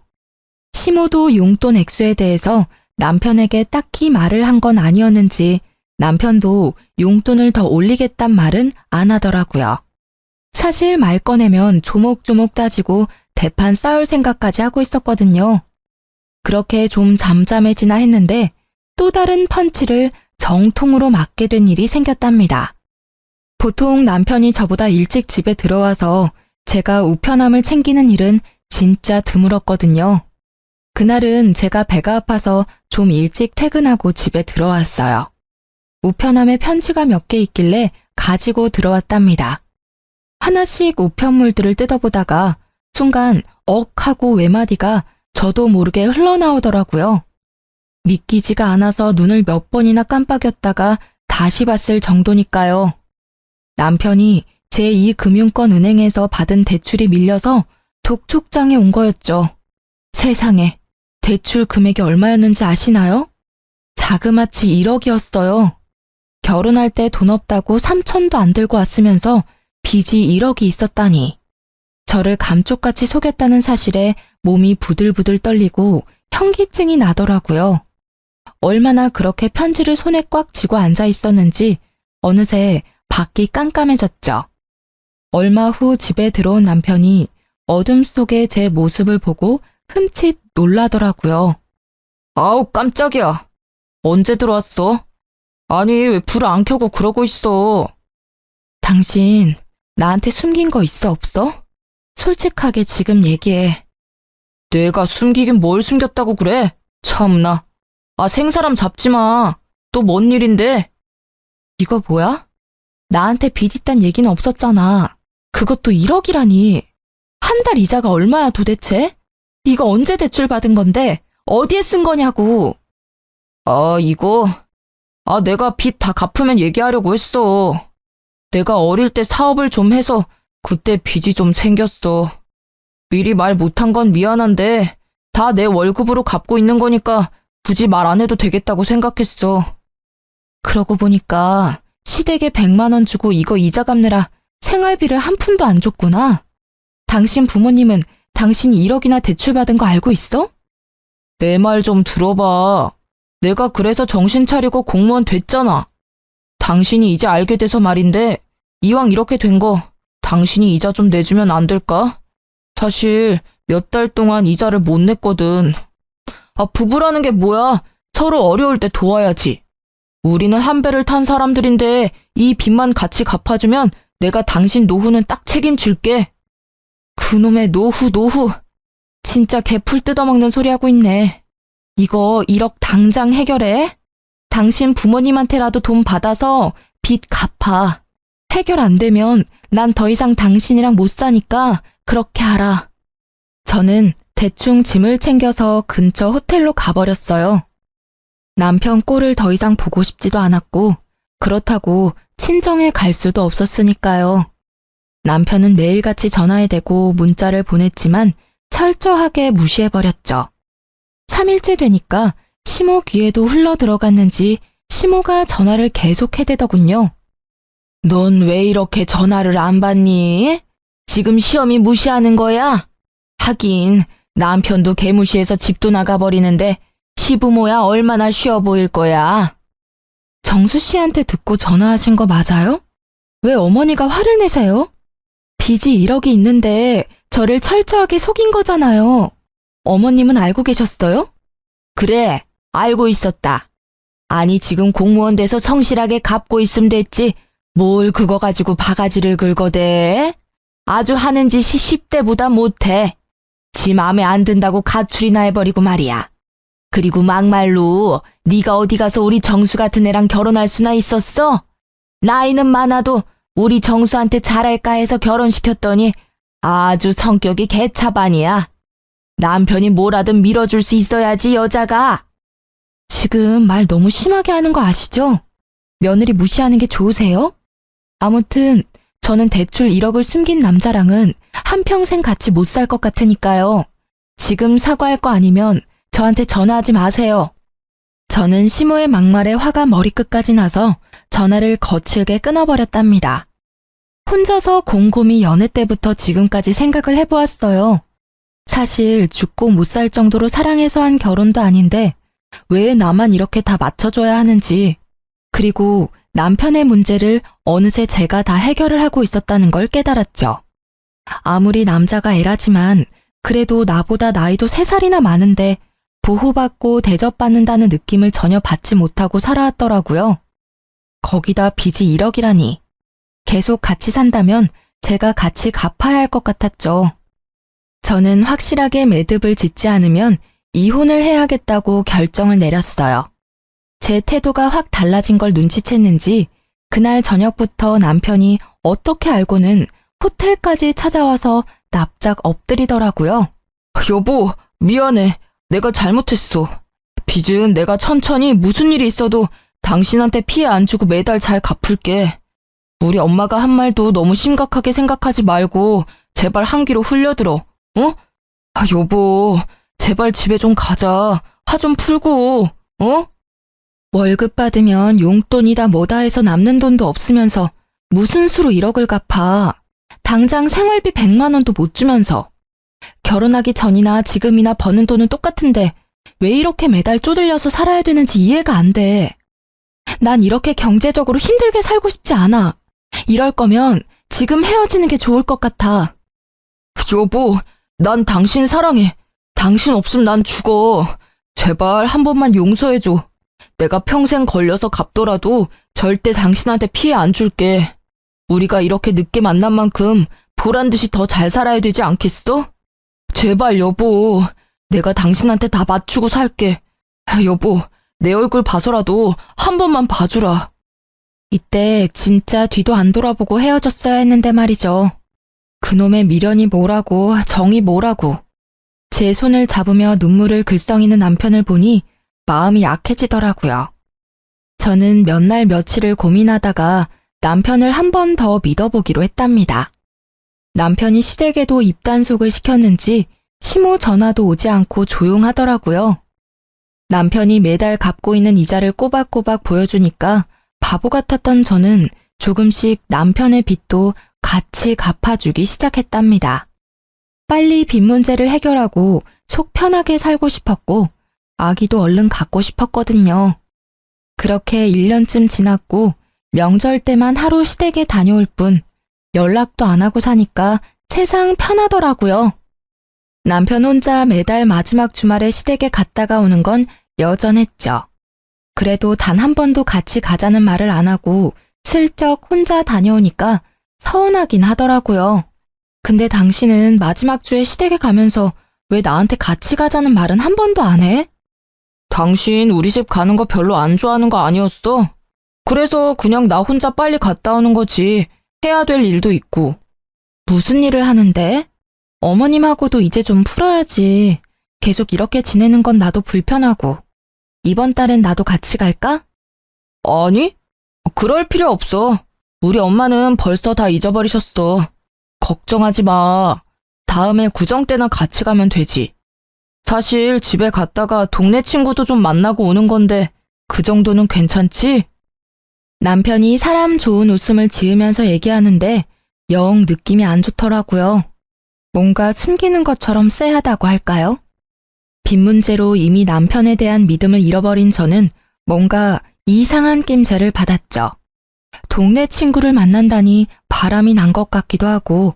시모도 용돈 액수에 대해서 남편에게 딱히 말을 한 건 아니었는지 남편도 용돈을 더 올리겠단 말은 안 하더라고요. 사실 말 꺼내면 조목조목 따지고 대판 싸울 생각까지 하고 있었거든요. 그렇게 좀 잠잠해지나 했는데 또 다른 펀치를 정통으로 맞게 된 일이 생겼답니다. 보통 남편이 저보다 일찍 집에 들어와서 제가 우편함을 챙기는 일은 진짜 드물었거든요. 그날은 제가 배가 아파서 좀 일찍 퇴근하고 집에 들어왔어요. 우편함에 편지가 몇 개 있길래 가지고 들어왔답니다. 하나씩 우편물들을 뜯어보다가 순간 억 하고 외마디가 저도 모르게 흘러나오더라고요. 믿기지가 않아서 눈을 몇 번이나 깜빡였다가 다시 봤을 정도니까요. 남편이 제2금융권 은행에서 받은 대출이 밀려서 독촉장에 온 거였죠. 세상에, 대출 금액이 얼마였는지 아시나요? 자그마치 1억이었어요. 결혼할 때 돈 없다고 3천도 안 들고 왔으면서 빚이 1억이 있었다니. 저를 감쪽같이 속였다는 사실에 몸이 부들부들 떨리고 현기증이 나더라고요. 얼마나 그렇게 편지를 손에 꽉 쥐고 앉아 있었는지 어느새 밖이 깜깜해졌죠. 얼마 후 집에 들어온 남편이 어둠 속의 제 모습을 보고 흠칫 놀라더라고요. 아우 깜짝이야. 언제 들어왔어? 아니 왜 불을 안 켜고 그러고 있어? 당신 나한테 숨긴 거 있어 없어? 솔직하게 지금 얘기해. 내가 숨기긴 뭘 숨겼다고 그래? 참나. 아 생사람 잡지 마. 또 뭔 일인데? 이거 뭐야? 나한테 빚 있단 얘기는 없었잖아. 그것도 1억이라니. 한 달 이자가 얼마야 도대체? 이거 언제 대출 받은 건데 어디에 쓴 거냐고. 이거 내가 빚 다 갚으면 얘기하려고 했어. 내가 어릴 때 사업을 좀 해서 그때 빚이 좀 생겼어. 미리 말 못한 건 미안한데 다 내 월급으로 갚고 있는 거니까 굳이 말 안 해도 되겠다고 생각했어. 그러고 보니까 시댁에 100만 원 주고 이거 이자 갚느라 생활비를 한 푼도 안 줬구나. 당신 부모님은 당신이 1억이나 대출받은 거 알고 있어? 내 말 좀 들어봐. 내가 그래서 정신 차리고 공무원 됐잖아. 당신이 이제 알게 돼서 말인데 이왕 이렇게 된 거 당신이 이자 좀 내주면 안 될까? 사실 몇 달 동안 이자를 못 냈거든. 부부라는 게 뭐야? 서로 어려울 때 도와야지. 우리는 한 배를 탄 사람들인데 이 빚만 같이 갚아주면 내가 당신 노후는 딱 책임질게. 그놈의 노후. 진짜 개풀 뜯어먹는 소리 하고 있네. 이거 1억 당장 해결해. 당신 부모님한테라도 돈 받아서 빚 갚아. 해결 안 되면 난 더 이상 당신이랑 못 사니까 그렇게 알아. 저는 대충 짐을 챙겨서 근처 호텔로 가버렸어요. 남편 꼴을 더 이상 보고 싶지도 않았고 그렇다고 친정에 갈 수도 없었으니까요. 남편은 매일같이 전화에 대고 문자를 보냈지만 철저하게 무시해버렸죠. 3일째 되니까 시모 귀에도 흘러들어갔는지 시모가 전화를 계속 해대더군요. 넌 왜 이렇게 전화를 안 받니? 지금 시험이 무시하는 거야? 하긴 남편도 개무시해서 집도 나가버리는데 시부모야 얼마나 쉬워 보일 거야. 정수 씨한테 듣고 전화하신 거 맞아요? 왜 어머니가 화를 내세요? 빚이 1억이 있는데 저를 철저하게 속인 거잖아요. 어머님은 알고 계셨어요? 그래, 알고 있었다. 아니 지금 공무원 돼서 성실하게 갚고 있으면 됐지. 뭘 그거 가지고 바가지를 긁어대? 아주 하는 짓이 10대보다 못해. 지 맘에 안 든다고 가출이나 해버리고 말이야. 그리고 막말로 네가 어디 가서 우리 정수 같은 애랑 결혼할 수나 있었어? 나이는 많아도 우리 정수한테 잘할까 해서 결혼시켰더니 아주 성격이 개차반이야. 남편이 뭐라든 밀어줄 수 있어야지, 여자가. 지금 말 너무 심하게 하는 거 아시죠? 며느리 무시하는 게 좋으세요? 아무튼 저는 대출 1억을 숨긴 남자랑은 한평생 같이 못 살 것 같으니까요. 지금 사과할 거 아니면 저한테 전화하지 마세요. 저는 시모의 막말에 화가 머리끝까지 나서 전화를 거칠게 끊어버렸답니다. 혼자서 곰곰이 연애 때부터 지금까지 생각을 해보았어요. 사실 죽고 못 살 정도로 사랑해서 한 결혼도 아닌데 왜 나만 이렇게 다 맞춰줘야 하는지, 그리고 남편의 문제를 어느새 제가 다 해결을 하고 있었다는 걸 깨달았죠. 아무리 남자가 애라지만 그래도 나보다 나이도 3살이나 많은데 보호받고 대접받는다는 느낌을 전혀 받지 못하고 살아왔더라고요. 거기다 빚이 1억이라니. 계속 같이 산다면 제가 같이 갚아야 할 것 같았죠. 저는 확실하게 매듭을 짓지 않으면 이혼을 해야겠다고 결정을 내렸어요. 제 태도가 확 달라진 걸 눈치챘는지 그날 저녁부터 남편이 어떻게 알고는 호텔까지 찾아와서 납작 엎드리더라고요. 여보, 미안해. 내가 잘못했어. 빚은 내가 천천히 무슨 일이 있어도 당신한테 피해 안 주고 매달 잘 갚을게. 우리 엄마가 한 말도 너무 심각하게 생각하지 말고 제발 한 귀로 흘려들어. 어? 여보, 제발 집에 좀 가자. 화 좀 풀고, 어? 월급 받으면 용돈이다 뭐다 해서 남는 돈도 없으면서 무슨 수로 1억을 갚아. 당장 생활비 100만 원도 못 주면서. 결혼하기 전이나 지금이나 버는 돈은 똑같은데 왜 이렇게 매달 쪼들려서 살아야 되는지 이해가 안 돼. 난 이렇게 경제적으로 힘들게 살고 싶지 않아. 이럴 거면 지금 헤어지는 게 좋을 것 같아. 여보, 난 당신 사랑해. 당신 없으면 난 죽어. 제발 한 번만 용서해줘. 내가 평생 걸려서 갚더라도 절대 당신한테 피해 안 줄게. 우리가 이렇게 늦게 만난 만큼 보란 듯이 더 잘 살아야 되지 않겠어? 제발 여보, 내가 당신한테 다 맞추고 살게. 여보, 내 얼굴 봐서라도 한 번만 봐주라. 이때 진짜 뒤도 안 돌아보고 헤어졌어야 했는데 말이죠. 그놈의 미련이 뭐라고 정이 뭐라고. 제 손을 잡으며 눈물을 글썽이는 남편을 보니 마음이 약해지더라고요. 저는 몇 날 며칠을 고민하다가 남편을 한 번 더 믿어보기로 했답니다. 남편이 시댁에도 입단속을 시켰는지 시모 전화도 오지 않고 조용하더라고요. 남편이 매달 갚고 있는 이자를 꼬박꼬박 보여주니까 바보 같았던 저는 조금씩 남편의 빚도 같이 갚아주기 시작했답니다. 빨리 빚 문제를 해결하고 속 편하게 살고 싶었고 아기도 얼른 갖고 싶었거든요. 그렇게 1년쯤 지났고 명절 때만 하루 시댁에 다녀올 뿐 연락도 안 하고 사니까 세상 편하더라고요. 남편 혼자 매달 마지막 주말에 시댁에 갔다가 오는 건 여전했죠. 그래도 단 한 번도 같이 가자는 말을 안 하고 슬쩍 혼자 다녀오니까 서운하긴 하더라고요. 근데 당신은 마지막 주에 시댁에 가면서 왜 나한테 같이 가자는 말은 한 번도 안 해? 당신 우리 집 가는 거 별로 안 좋아하는 거 아니었어? 그래서 그냥 나 혼자 빨리 갔다 오는 거지. 해야 될 일도 있고. 무슨 일을 하는데? 어머님하고도 이제 좀 풀어야지. 계속 이렇게 지내는 건 나도 불편하고. 이번 달엔 나도 같이 갈까? 아니, 그럴 필요 없어. 우리 엄마는 벌써 다 잊어버리셨어. 걱정하지 마. 다음에 구정 때나 같이 가면 되지. 사실 집에 갔다가 동네 친구도 좀 만나고 오는 건데 그 정도는 괜찮지? 남편이 사람 좋은 웃음을 지으면서 얘기하는데 영 느낌이 안 좋더라고요. 뭔가 숨기는 것처럼 쎄하다고 할까요? 빚 문제로 이미 남편에 대한 믿음을 잃어버린 저는 뭔가 이상한 낌새를 받았죠. 동네 친구를 만난다니 바람이 난 것 같기도 하고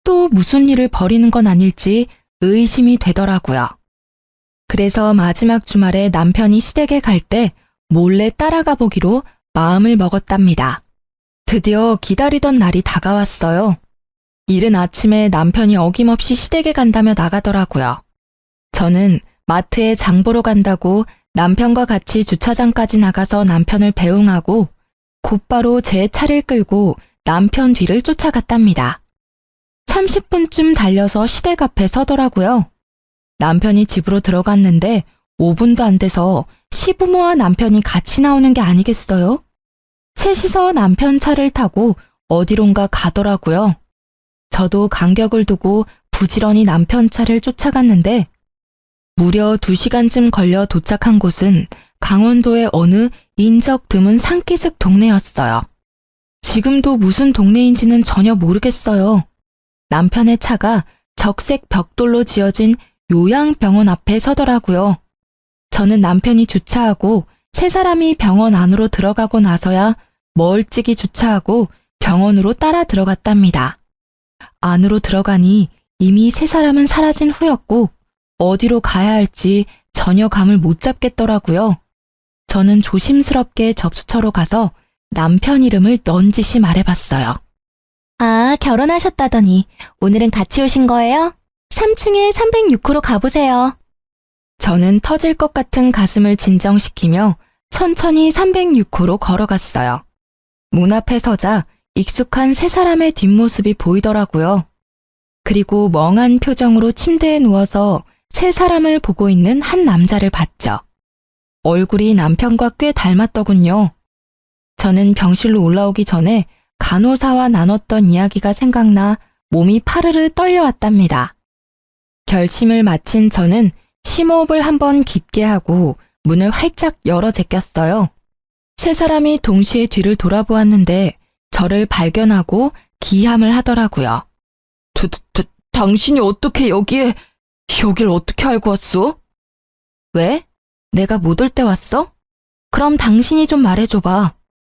또 무슨 일을 벌이는 건 아닐지 의심이 되더라고요. 그래서 마지막 주말에 남편이 시댁에 갈 때 몰래 따라가 보기로 마음을 먹었답니다. 드디어 기다리던 날이 다가왔어요. 이른 아침에 남편이 어김없이 시댁에 간다며 나가더라고요. 저는 마트에 장 보러 간다고 남편과 같이 주차장까지 나가서 남편을 배웅하고 곧바로 제 차를 끌고 남편 뒤를 쫓아갔답니다. 30분쯤 달려서 시댁 앞에 서더라고요. 남편이 집으로 들어갔는데 5분도 안 돼서 시부모와 남편이 같이 나오는 게 아니겠어요? 셋이서 남편 차를 타고 어디론가 가더라고요. 저도 간격을 두고 부지런히 남편 차를 쫓아갔는데 무려 2시간쯤 걸려 도착한 곳은 강원도의 어느 인적 드문 산기슭 동네였어요. 지금도 무슨 동네인지는 전혀 모르겠어요. 남편의 차가 적색 벽돌로 지어진 요양병원 앞에 서더라고요. 저는 남편이 주차하고 세 사람이 병원 안으로 들어가고 나서야 멀찍이 주차하고 병원으로 따라 들어갔답니다. 안으로 들어가니 이미 세 사람은 사라진 후였고 어디로 가야 할지 전혀 감을 못 잡겠더라고요. 저는 조심스럽게 접수처로 가서 남편 이름을 넌지시 말해봤어요. 아, 결혼하셨다더니 오늘은 같이 오신 거예요? 3층에 306호로 가보세요. 저는 터질 것 같은 가슴을 진정시키며 천천히 306호로 걸어갔어요. 문 앞에 서자 익숙한 세 사람의 뒷모습이 보이더라고요. 그리고 멍한 표정으로 침대에 누워서 세 사람을 보고 있는 한 남자를 봤죠. 얼굴이 남편과 꽤 닮았더군요. 저는 병실로 올라오기 전에 간호사와 나눴던 이야기가 생각나 몸이 파르르 떨려왔답니다. 결심을 마친 저는 심호흡을 한번 깊게 하고 문을 활짝 열어 제꼈어요. 세 사람이 동시에 뒤를 돌아보았는데 저를 발견하고 기함을 하더라고요. 당신이 어떻게 여길 어떻게 알고 왔어? 왜? 내가 못 올 때 왔어? 그럼 당신이 좀 말해줘봐.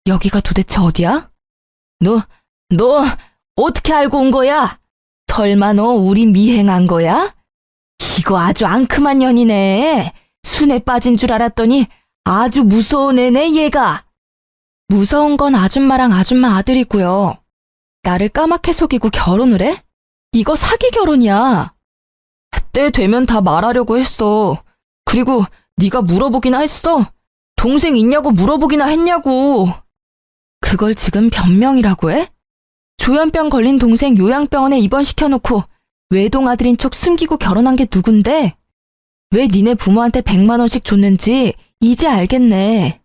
여기가 도대체 어디야? 너 어떻게 알고 온 거야? 설마 너 우리 미행한 거야? 이거 아주 앙큼한 년이네. 순에 빠진 줄 알았더니 아주 무서운 애네 얘가. 무서운 건 아줌마랑 아줌마 아들이고요. 나를 까맣게 속이고 결혼을 해? 이거 사기 결혼이야. 때 되면 다 말하려고 했어. 그리고 네가 물어보기나 했어. 동생 있냐고 물어보기나 했냐고. 그걸 지금 변명이라고 해? 조현병 걸린 동생 요양병원에 입원시켜놓고 외동아들인 척 숨기고 결혼한 게 누군데? 왜 니네 부모한테 100만 원씩 줬는지 이제 알겠네.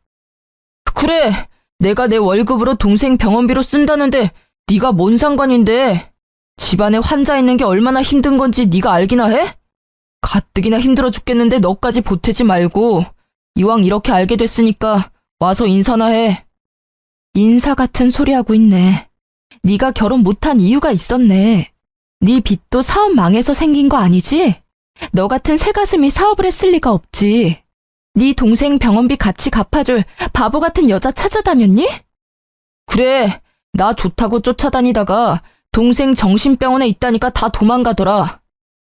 그래, 내가 내 월급으로 동생 병원비로 쓴다는데 네가 뭔 상관인데? 집안에 환자 있는 게 얼마나 힘든 건지 네가 알기나 해? 가뜩이나 힘들어 죽겠는데 너까지 보태지 말고 이왕 이렇게 알게 됐으니까 와서 인사나 해. 인사 같은 소리 하고 있네. 네가 결혼 못한 이유가 있었네. 네 빚도 사업 망해서 생긴 거 아니지? 너 같은 새가슴이 사업을 했을 리가 없지. 네 동생 병원비 같이 갚아줄 바보 같은 여자 찾아다녔니? 그래, 나 좋다고 쫓아다니다가 동생 정신병원에 있다니까 다 도망가더라.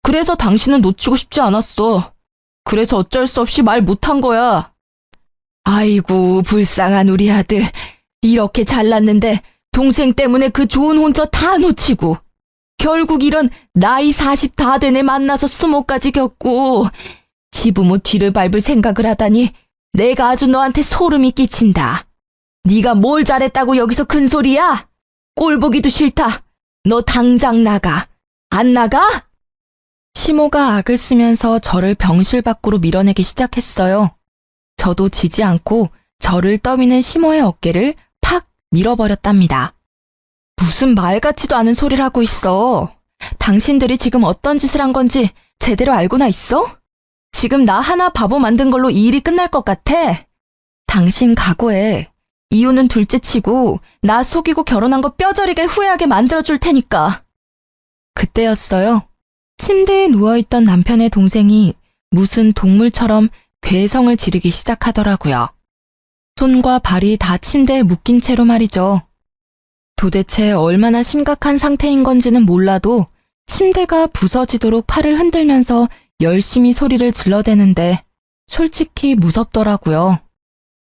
그래서 당신은 놓치고 싶지 않았어. 그래서 어쩔 수 없이 말 못한 거야. 아이고, 불쌍한 우리 아들. 이렇게 잘났는데 동생 때문에 그 좋은 혼처 다 놓치고 결국 이런 나이 40 다 된 애 만나서 수모까지 겪고 시부모 뒤를 밟을 생각을 하다니 내가 아주 너한테 소름이 끼친다. 네가 뭘 잘했다고 여기서 큰 소리야? 꼴 보기도 싫다. 너 당장 나가. 안 나가? 시모가 악을 쓰면서 저를 병실 밖으로 밀어내기 시작했어요. 저도 지지 않고 저를 떠미는 시모의 어깨를 팍 밀어버렸답니다. 무슨 말 같지도 않은 소리를 하고 있어. 당신들이 지금 어떤 짓을 한 건지 제대로 알고나 있어? 지금 나 하나 바보 만든 걸로 이 일이 끝날 것 같아? 당신 각오해. 이유는 둘째치고 나 속이고 결혼한 거 뼈저리게 후회하게 만들어줄 테니까. 그때였어요. 침대에 누워있던 남편의 동생이 무슨 동물처럼 괴성을 지르기 시작하더라고요. 손과 발이 다 침대에 묶인 채로 말이죠. 도대체 얼마나 심각한 상태인 건지는 몰라도 침대가 부서지도록 팔을 흔들면서 열심히 소리를 질러대는데 솔직히 무섭더라고요.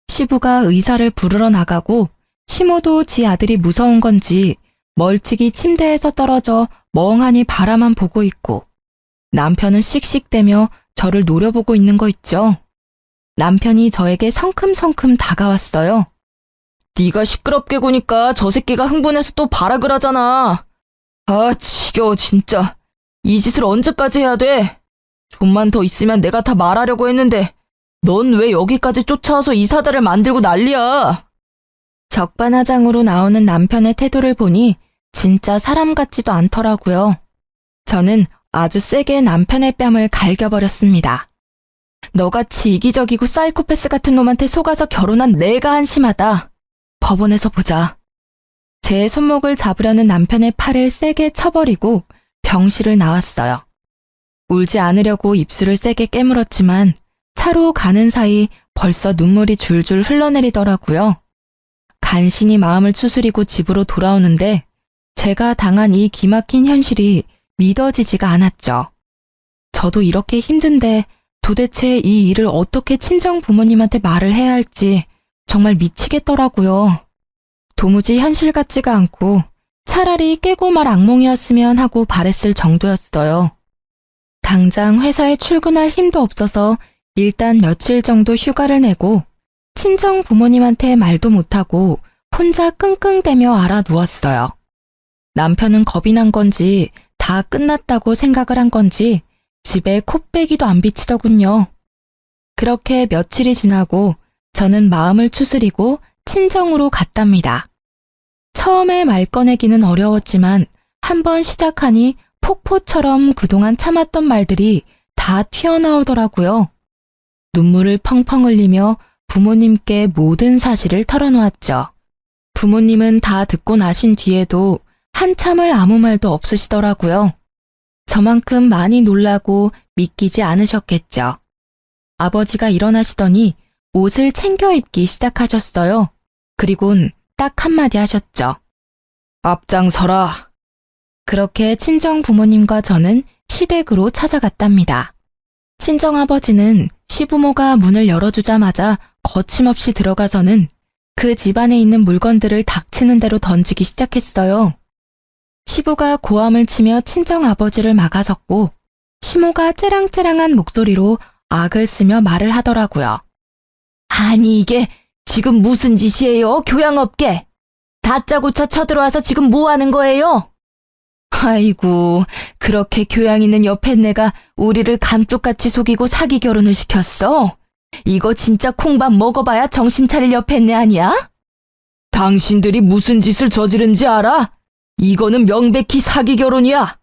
시부가 의사를 부르러 나가고 시모도 지 아들이 무서운 건지 멀찍이 침대에서 떨어져 멍하니 바라만 보고 있고 남편은 씩씩대며 저를 노려보고 있는 거 있죠. 남편이 저에게 성큼성큼 다가왔어요. 네가 시끄럽게 구니까 저 새끼가 흥분해서 또 발악을 하잖아. 아, 지겨워 진짜. 이 짓을 언제까지 해야 돼? 좀만 더 있으면 내가 다 말하려고 했는데 넌 왜 여기까지 쫓아와서 이 사달을 만들고 난리야? 적반하장으로 나오는 남편의 태도를 보니 진짜 사람 같지도 않더라고요. 저는 아주 세게 남편의 뺨을 갈겨버렸습니다. 너같이 이기적이고 사이코패스 같은 놈한테 속아서 결혼한 내가 한심하다. 법원에서 보자. 제 손목을 잡으려는 남편의 팔을 세게 쳐버리고 병실을 나왔어요. 울지 않으려고 입술을 세게 깨물었지만 차로 가는 사이 벌써 눈물이 줄줄 흘러내리더라고요. 간신히 마음을 추스리고 집으로 돌아오는데 제가 당한 이 기막힌 현실이 믿어지지가 않았죠. 저도 이렇게 힘든데 도대체 이 일을 어떻게 친정 부모님한테 말을 해야 할지 정말 미치겠더라고요. 도무지 현실 같지가 않고 차라리 깨고 말 악몽이었으면 하고 바랬을 정도였어요. 당장 회사에 출근할 힘도 없어서 일단 며칠 정도 휴가를 내고 친정 부모님한테 말도 못하고 혼자 끙끙대며 알아 누웠어요. 남편은 겁이 난 건지 다 끝났다고 생각을 한 건지 집에 콧배기도 안 비치더군요. 그렇게 며칠이 지나고 저는 마음을 추스리고 친정으로 갔답니다. 처음에 말 꺼내기는 어려웠지만 한번 시작하니 폭포처럼 그동안 참았던 말들이 다 튀어나오더라고요. 눈물을 펑펑 흘리며 부모님께 모든 사실을 털어놓았죠. 부모님은 다 듣고 나신 뒤에도 한참을 아무 말도 없으시더라고요. 저만큼 많이 놀라고 믿기지 않으셨겠죠. 아버지가 일어나시더니 옷을 챙겨 입기 시작하셨어요. 그리곤 딱 한마디 하셨죠. 앞장서라. 그렇게 친정 부모님과 저는 시댁으로 찾아갔답니다. 친정아버지는 시부모가 문을 열어주자마자 거침없이 들어가서는 그 집안에 있는 물건들을 닥치는 대로 던지기 시작했어요. 시부가 고함을 치며 친정아버지를 막아섰고 시모가 째랑째랑한 목소리로 악을 쓰며 말을 하더라고요. 아니 이게 지금 무슨 짓이에요? 교양 없게. 다짜고짜 쳐들어와서 지금 뭐 하는 거예요? 아이고, 그렇게 교양 있는 여팬네가 우리를 감쪽같이 속이고 사기 결혼을 시켰어? 이거 진짜 콩밥 먹어봐야 정신 차릴 여팬네 아니야? 당신들이 무슨 짓을 저지른지 알아? 이거는 명백히 사기 결혼이야.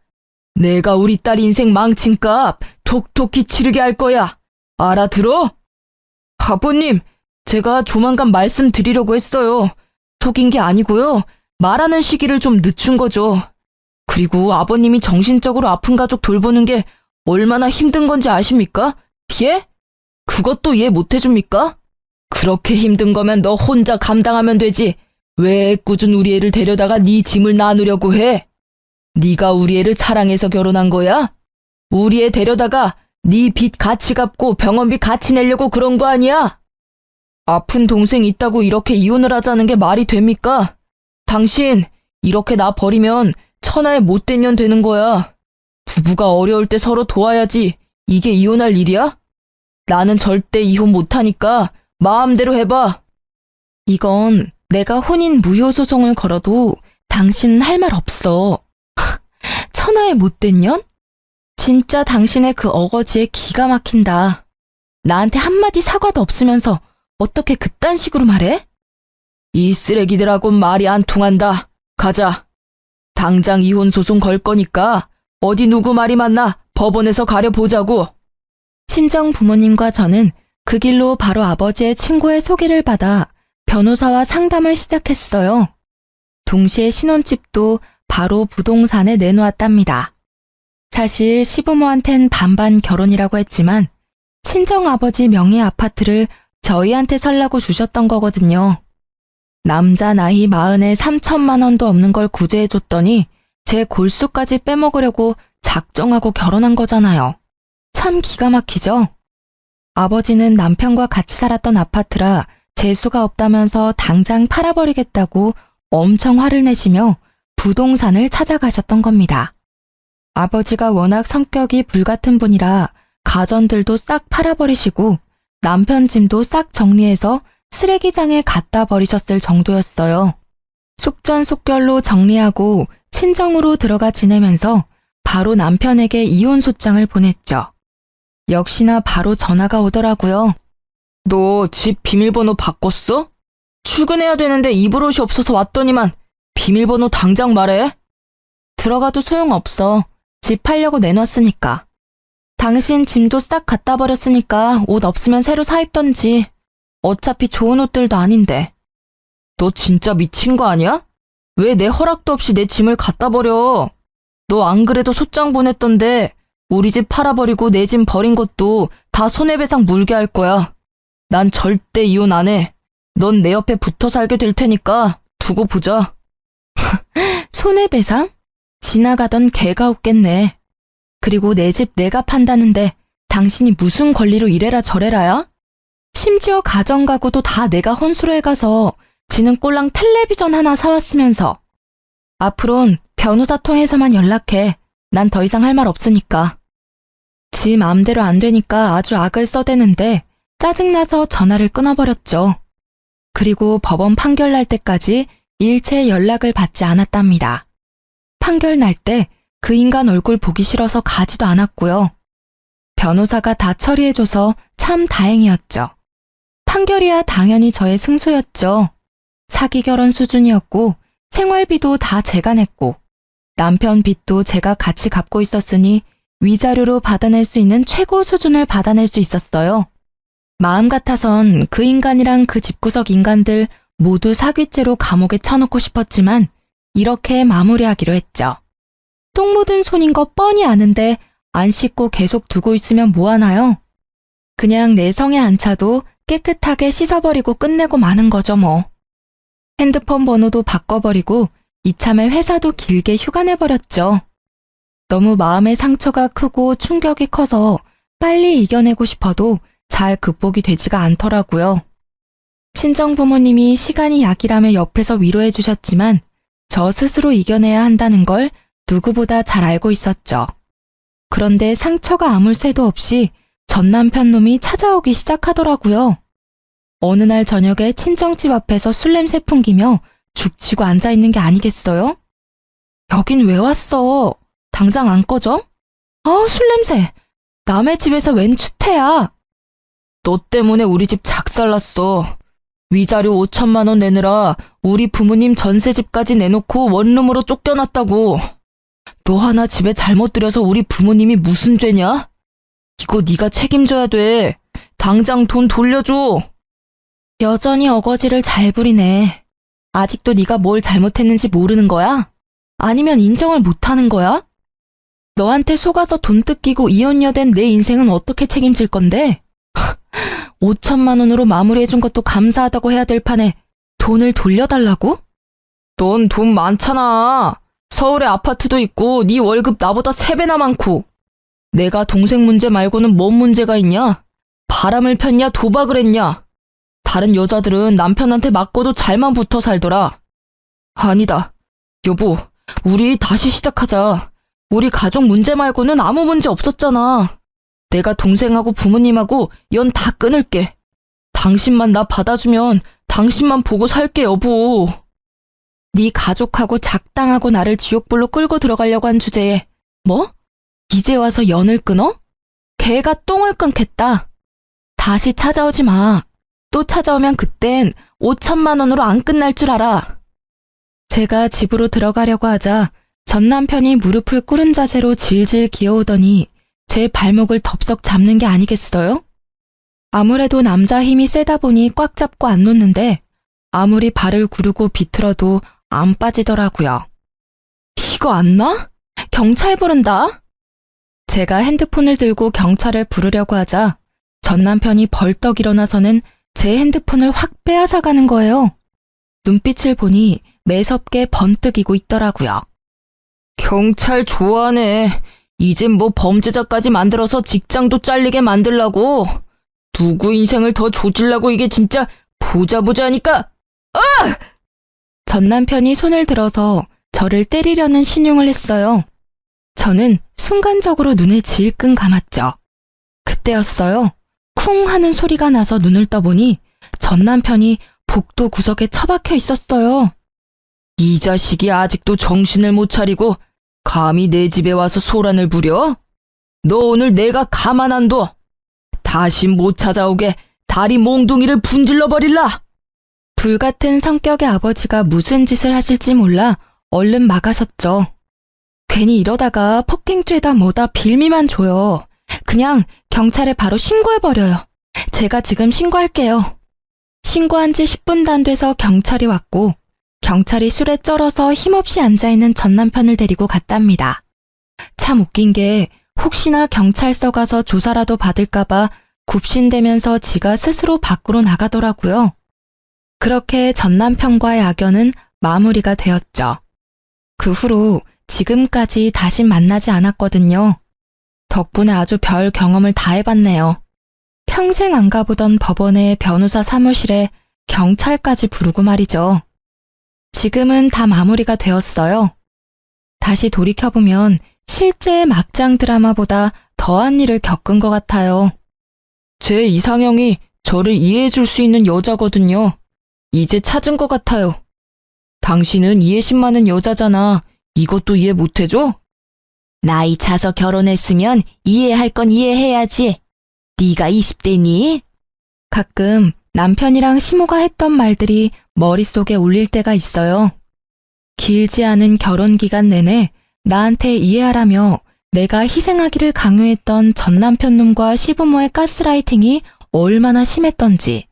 내가 우리 딸 인생 망친 값 톡톡히 치르게 할 거야. 알아들어? 아버님, 제가 조만간 말씀드리려고 했어요. 속인 게 아니고요. 말하는 시기를 좀 늦춘 거죠. 그리고 아버님이 정신적으로 아픈 가족 돌보는 게 얼마나 힘든 건지 아십니까? 예? 그것도 이해 못 해줍니까? 그렇게 힘든 거면 너 혼자 감당하면 되지. 왜 애꿎은 우리 애를 데려다가 네 짐을 나누려고 해? 네가 우리 애를 사랑해서 결혼한 거야? 우리 애 데려다가 네 빚 같이 갚고 병원비 같이 내려고 그런 거 아니야? 아픈 동생 있다고 이렇게 이혼을 하자는 게 말이 됩니까? 당신 이렇게 나 버리면 천하의 못된 년 되는 거야. 부부가 어려울 때 서로 도와야지 이게 이혼할 일이야? 나는 절대 이혼 못하니까 마음대로 해봐. 이건 내가 혼인 무효 소송을 걸어도 당신은 할 말 없어. 천하의 못된 년? 진짜 당신의 그 어거지에 기가 막힌다. 나한테 한마디 사과도 없으면서 어떻게 그딴 식으로 말해? 이 쓰레기들하곤 말이 안 통한다. 가자. 당장 이혼 소송 걸 거니까 어디 누구 말이 맞나 법원에서 가려보자고. 친정 부모님과 저는 그 길로 바로 아버지의 친구의 소개를 받아 변호사와 상담을 시작했어요. 동시에 신혼집도 바로 부동산에 내놓았답니다. 사실 시부모한텐 반반 결혼이라고 했지만 친정아버지 명의 아파트를 저희한테 살라고 주셨던 거거든요. 남자 나이 40에 3천만 원도 없는 걸 구제해줬더니 제 골수까지 빼먹으려고 작정하고 결혼한 거잖아요. 참 기가 막히죠? 아버지는 남편과 같이 살았던 아파트라 재수가 없다면서 당장 팔아버리겠다고 엄청 화를 내시며 부동산을 찾아가셨던 겁니다. 아버지가 워낙 성격이 불같은 분이라 가전들도 싹 팔아버리시고 남편 짐도 싹 정리해서 쓰레기장에 갖다 버리셨을 정도였어요. 속전속결로 정리하고 친정으로 들어가 지내면서 바로 남편에게 이혼 소장을 보냈죠. 역시나 바로 전화가 오더라고요. 너 집 비밀번호 바꿨어? 출근해야 되는데 입을 옷이 없어서 왔더니만 비밀번호 당장 말해. 들어가도 소용없어. 집 팔려고 내놨으니까. 당신 짐도 싹 갖다 버렸으니까 옷 없으면 새로 사 입던지. 어차피 좋은 옷들도 아닌데. 너 진짜 미친 거 아니야? 왜 내 허락도 없이 내 짐을 갖다 버려? 너 안 그래도 소장 보냈던데 우리 집 팔아버리고 내 짐 버린 것도 다 손해배상 물게 할 거야. 난 절대 이혼 안 해. 넌 내 옆에 붙어 살게 될 테니까 두고 보자. 손해배상? 지나가던 개가 웃겠네. 그리고 내 집 내가 판다는데 당신이 무슨 권리로 이래라 저래라야? 심지어 가정가구도 다 내가 혼수로 해가서 지는 꼴랑 텔레비전 하나 사왔으면서. 앞으론 변호사 통해서만 연락해. 난 더 이상 할 말 없으니까. 지 마음대로 안 되니까 아주 악을 써대는데 짜증나서 전화를 끊어버렸죠. 그리고 법원 판결 날 때까지 일체 연락을 받지 않았답니다. 판결 날 때 그 인간 얼굴 보기 싫어서 가지도 않았고요. 변호사가 다 처리해줘서 참 다행이었죠. 판결이야 당연히 저의 승소였죠. 사기 결혼 수준이었고 생활비도 다 제가 냈고 남편 빚도 제가 같이 갚고 있었으니 위자료로 받아낼 수 있는 최고 수준을 받아낼 수 있었어요. 마음 같아선 그 인간이랑 그 집구석 인간들 모두 사기죄로 감옥에 쳐넣고 싶었지만 이렇게 마무리하기로 했죠. 똥 묻은 손인 거 뻔히 아는데 안 씻고 계속 두고 있으면 뭐하나요? 그냥 내 성에 안 차도 깨끗하게 씻어버리고 끝내고 마는 거죠 뭐. 핸드폰 번호도 바꿔버리고 이참에 회사도 길게 휴가 내버렸죠. 너무 마음의 상처가 크고 충격이 커서 빨리 이겨내고 싶어도 잘 극복이 되지가 않더라고요. 친정 부모님이 시간이 약이라며 옆에서 위로해 주셨지만 저 스스로 이겨내야 한다는 걸 누구보다 잘 알고 있었죠. 그런데 상처가 아물 새도 없이 전 남편 놈이 찾아오기 시작하더라고요. 어느 날 저녁에 친정집 앞에서 술 냄새 풍기며 죽치고 앉아있는 게 아니겠어요? 여긴 왜 왔어? 당장 안 꺼져? 술 냄새. 남의 집에서 웬 추태야. 너 때문에 우리 집 작살났어. 위자료 5천만 원 내느라 우리 부모님 전세집까지 내놓고 원룸으로 쫓겨났다고. 너 하나 집에 잘못 들여서 우리 부모님이 무슨 죄냐? 이거 네가 책임져야 돼. 당장 돈 돌려줘. 여전히 어거지를 잘 부리네. 아직도 네가 뭘 잘못했는지 모르는 거야? 아니면 인정을 못하는 거야? 너한테 속아서 돈 뜯기고 이혼녀된 내 인생은 어떻게 책임질 건데? 5천만 원으로 마무리해준 것도 감사하다고 해야 될 판에 돈을 돌려달라고? 넌 돈 많잖아. 서울에 아파트도 있고 네 월급 나보다 3배나 많고. 내가 동생 문제 말고는 뭔 문제가 있냐? 바람을 폈냐 도박을 했냐? 다른 여자들은 남편한테 맞고도 잘만 붙어 살더라. 아니다. 여보, 우리 다시 시작하자. 우리 가족 문제 말고는 아무 문제 없었잖아. 내가 동생하고 부모님하고 연 다 끊을게. 당신만 나 받아주면 당신만 보고 살게, 여보. 네 가족하고 작당하고 나를 지옥불로 끌고 들어가려고 한 주제에 뭐? 이제 와서 연을 끊어? 개가 똥을 끊겠다. 다시 찾아오지 마. 또 찾아오면 그땐 5천만 원으로 안 끝날 줄 알아. 제가 집으로 들어가려고 하자 전 남편이 무릎을 꿇은 자세로 질질 기어오더니 제 발목을 덥석 잡는 게 아니겠어요? 아무래도 남자 힘이 세다 보니 꽉 잡고 안 놓는데 아무리 발을 구르고 비틀어도 안 빠지더라고요. 이거 안 나? 경찰 부른다? 제가 핸드폰을 들고 경찰을 부르려고 하자 전 남편이 벌떡 일어나서는 제 핸드폰을 확 빼앗아가는 거예요. 눈빛을 보니 매섭게 번뜩이고 있더라고요. 경찰 좋아하네. 이젠 뭐 범죄자까지 만들어서 직장도 잘리게 만들라고. 누구 인생을 더 조질라고 이게 진짜 보자 하니까. 전 남편이 손을 들어서 저를 때리려는 신용을 했어요. 저는 순간적으로 눈을 질끈 감았죠. 그때였어요. 쿵 하는 소리가 나서 눈을 떠보니 전 남편이 복도 구석에 처박혀 있었어요. 이 자식이 아직도 정신을 못 차리고 감히 내 집에 와서 소란을 부려? 너 오늘 내가 가만 안 둬. 다시 못 찾아오게 다리 몽둥이를 분질러 버릴라. 불같은 성격의 아버지가 무슨 짓을 하실지 몰라 얼른 막아섰죠. 괜히 이러다가 폭행죄다 뭐다 빌미만 줘요. 그냥 경찰에 바로 신고해버려요. 제가 지금 신고할게요. 신고한 지 10분도 안 돼서 경찰이 왔고 경찰이 술에 쩔어서 힘없이 앉아있는 전 남편을 데리고 갔답니다. 참 웃긴 게 혹시나 경찰서 가서 조사라도 받을까봐 굽신대면서 지가 스스로 밖으로 나가더라고요. 그렇게 전 남편과의 악연은 마무리가 되었죠. 그 후로 지금까지 다시 만나지 않았거든요. 덕분에 아주 별 경험을 다 해봤네요. 평생 안 가보던 법원의 변호사 사무실에 경찰까지 부르고 말이죠. 지금은 다 마무리가 되었어요. 다시 돌이켜보면 실제 막장 드라마보다 더한 일을 겪은 것 같아요. 제 이상형이 저를 이해해줄 수 있는 여자거든요. 이제 찾은 것 같아요. 당신은 이해심 많은 여자잖아. 이것도 이해 못해줘? 나이 차서 결혼했으면 이해할 건 이해해야지. 네가 20대니? 가끔 남편이랑 시모가 했던 말들이 머릿속에 울릴 때가 있어요. 길지 않은 결혼 기간 내내 나한테 이해하라며 내가 희생하기를 강요했던 전 남편 놈과 시부모의 가스라이팅이 얼마나 심했던지.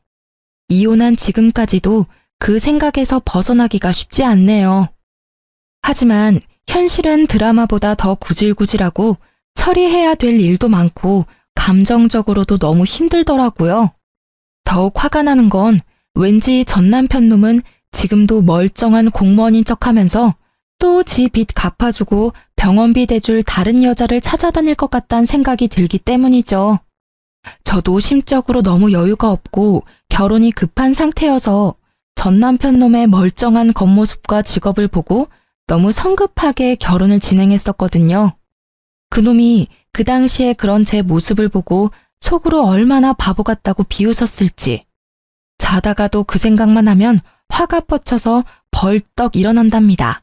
이혼한 지금까지도 그 생각에서 벗어나기가 쉽지 않네요. 하지만 현실은 드라마보다 더 구질구질하고 처리해야 될 일도 많고 감정적으로도 너무 힘들더라고요. 더욱 화가 나는 건 왠지 전 남편 놈은 지금도 멀쩡한 공무원인 척하면서 또 지 빚 갚아주고 병원비 대줄 다른 여자를 찾아다닐 것 같다는 생각이 들기 때문이죠. 저도 심적으로 너무 여유가 없고 결혼이 급한 상태여서 전 남편 놈의 멀쩡한 겉모습과 직업을 보고 너무 성급하게 결혼을 진행했었거든요. 그놈이 그 당시에 그런 제 모습을 보고 속으로 얼마나 바보 같다고 비웃었을지. 자다가도 그 생각만 하면 화가 뻗쳐서 벌떡 일어난답니다.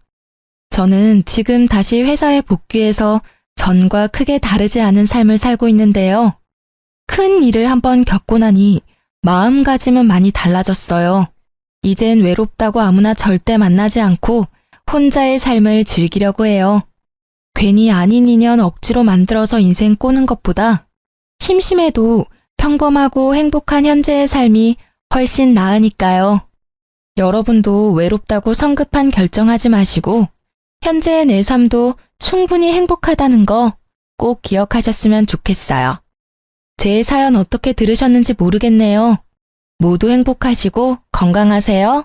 저는 지금 다시 회사에 복귀해서 전과 크게 다르지 않은 삶을 살고 있는데요. 큰 일을 한번 겪고 나니 마음가짐은 많이 달라졌어요. 이젠 외롭다고 아무나 절대 만나지 않고 혼자의 삶을 즐기려고 해요. 괜히 아닌 인연 억지로 만들어서 인생 꼬는 것보다 심심해도 평범하고 행복한 현재의 삶이 훨씬 나으니까요. 여러분도 외롭다고 성급한 결정하지 마시고 현재의 내 삶도 충분히 행복하다는 거 꼭 기억하셨으면 좋겠어요. 제 사연 어떻게 들으셨는지 모르겠네요. 모두 행복하시고 건강하세요.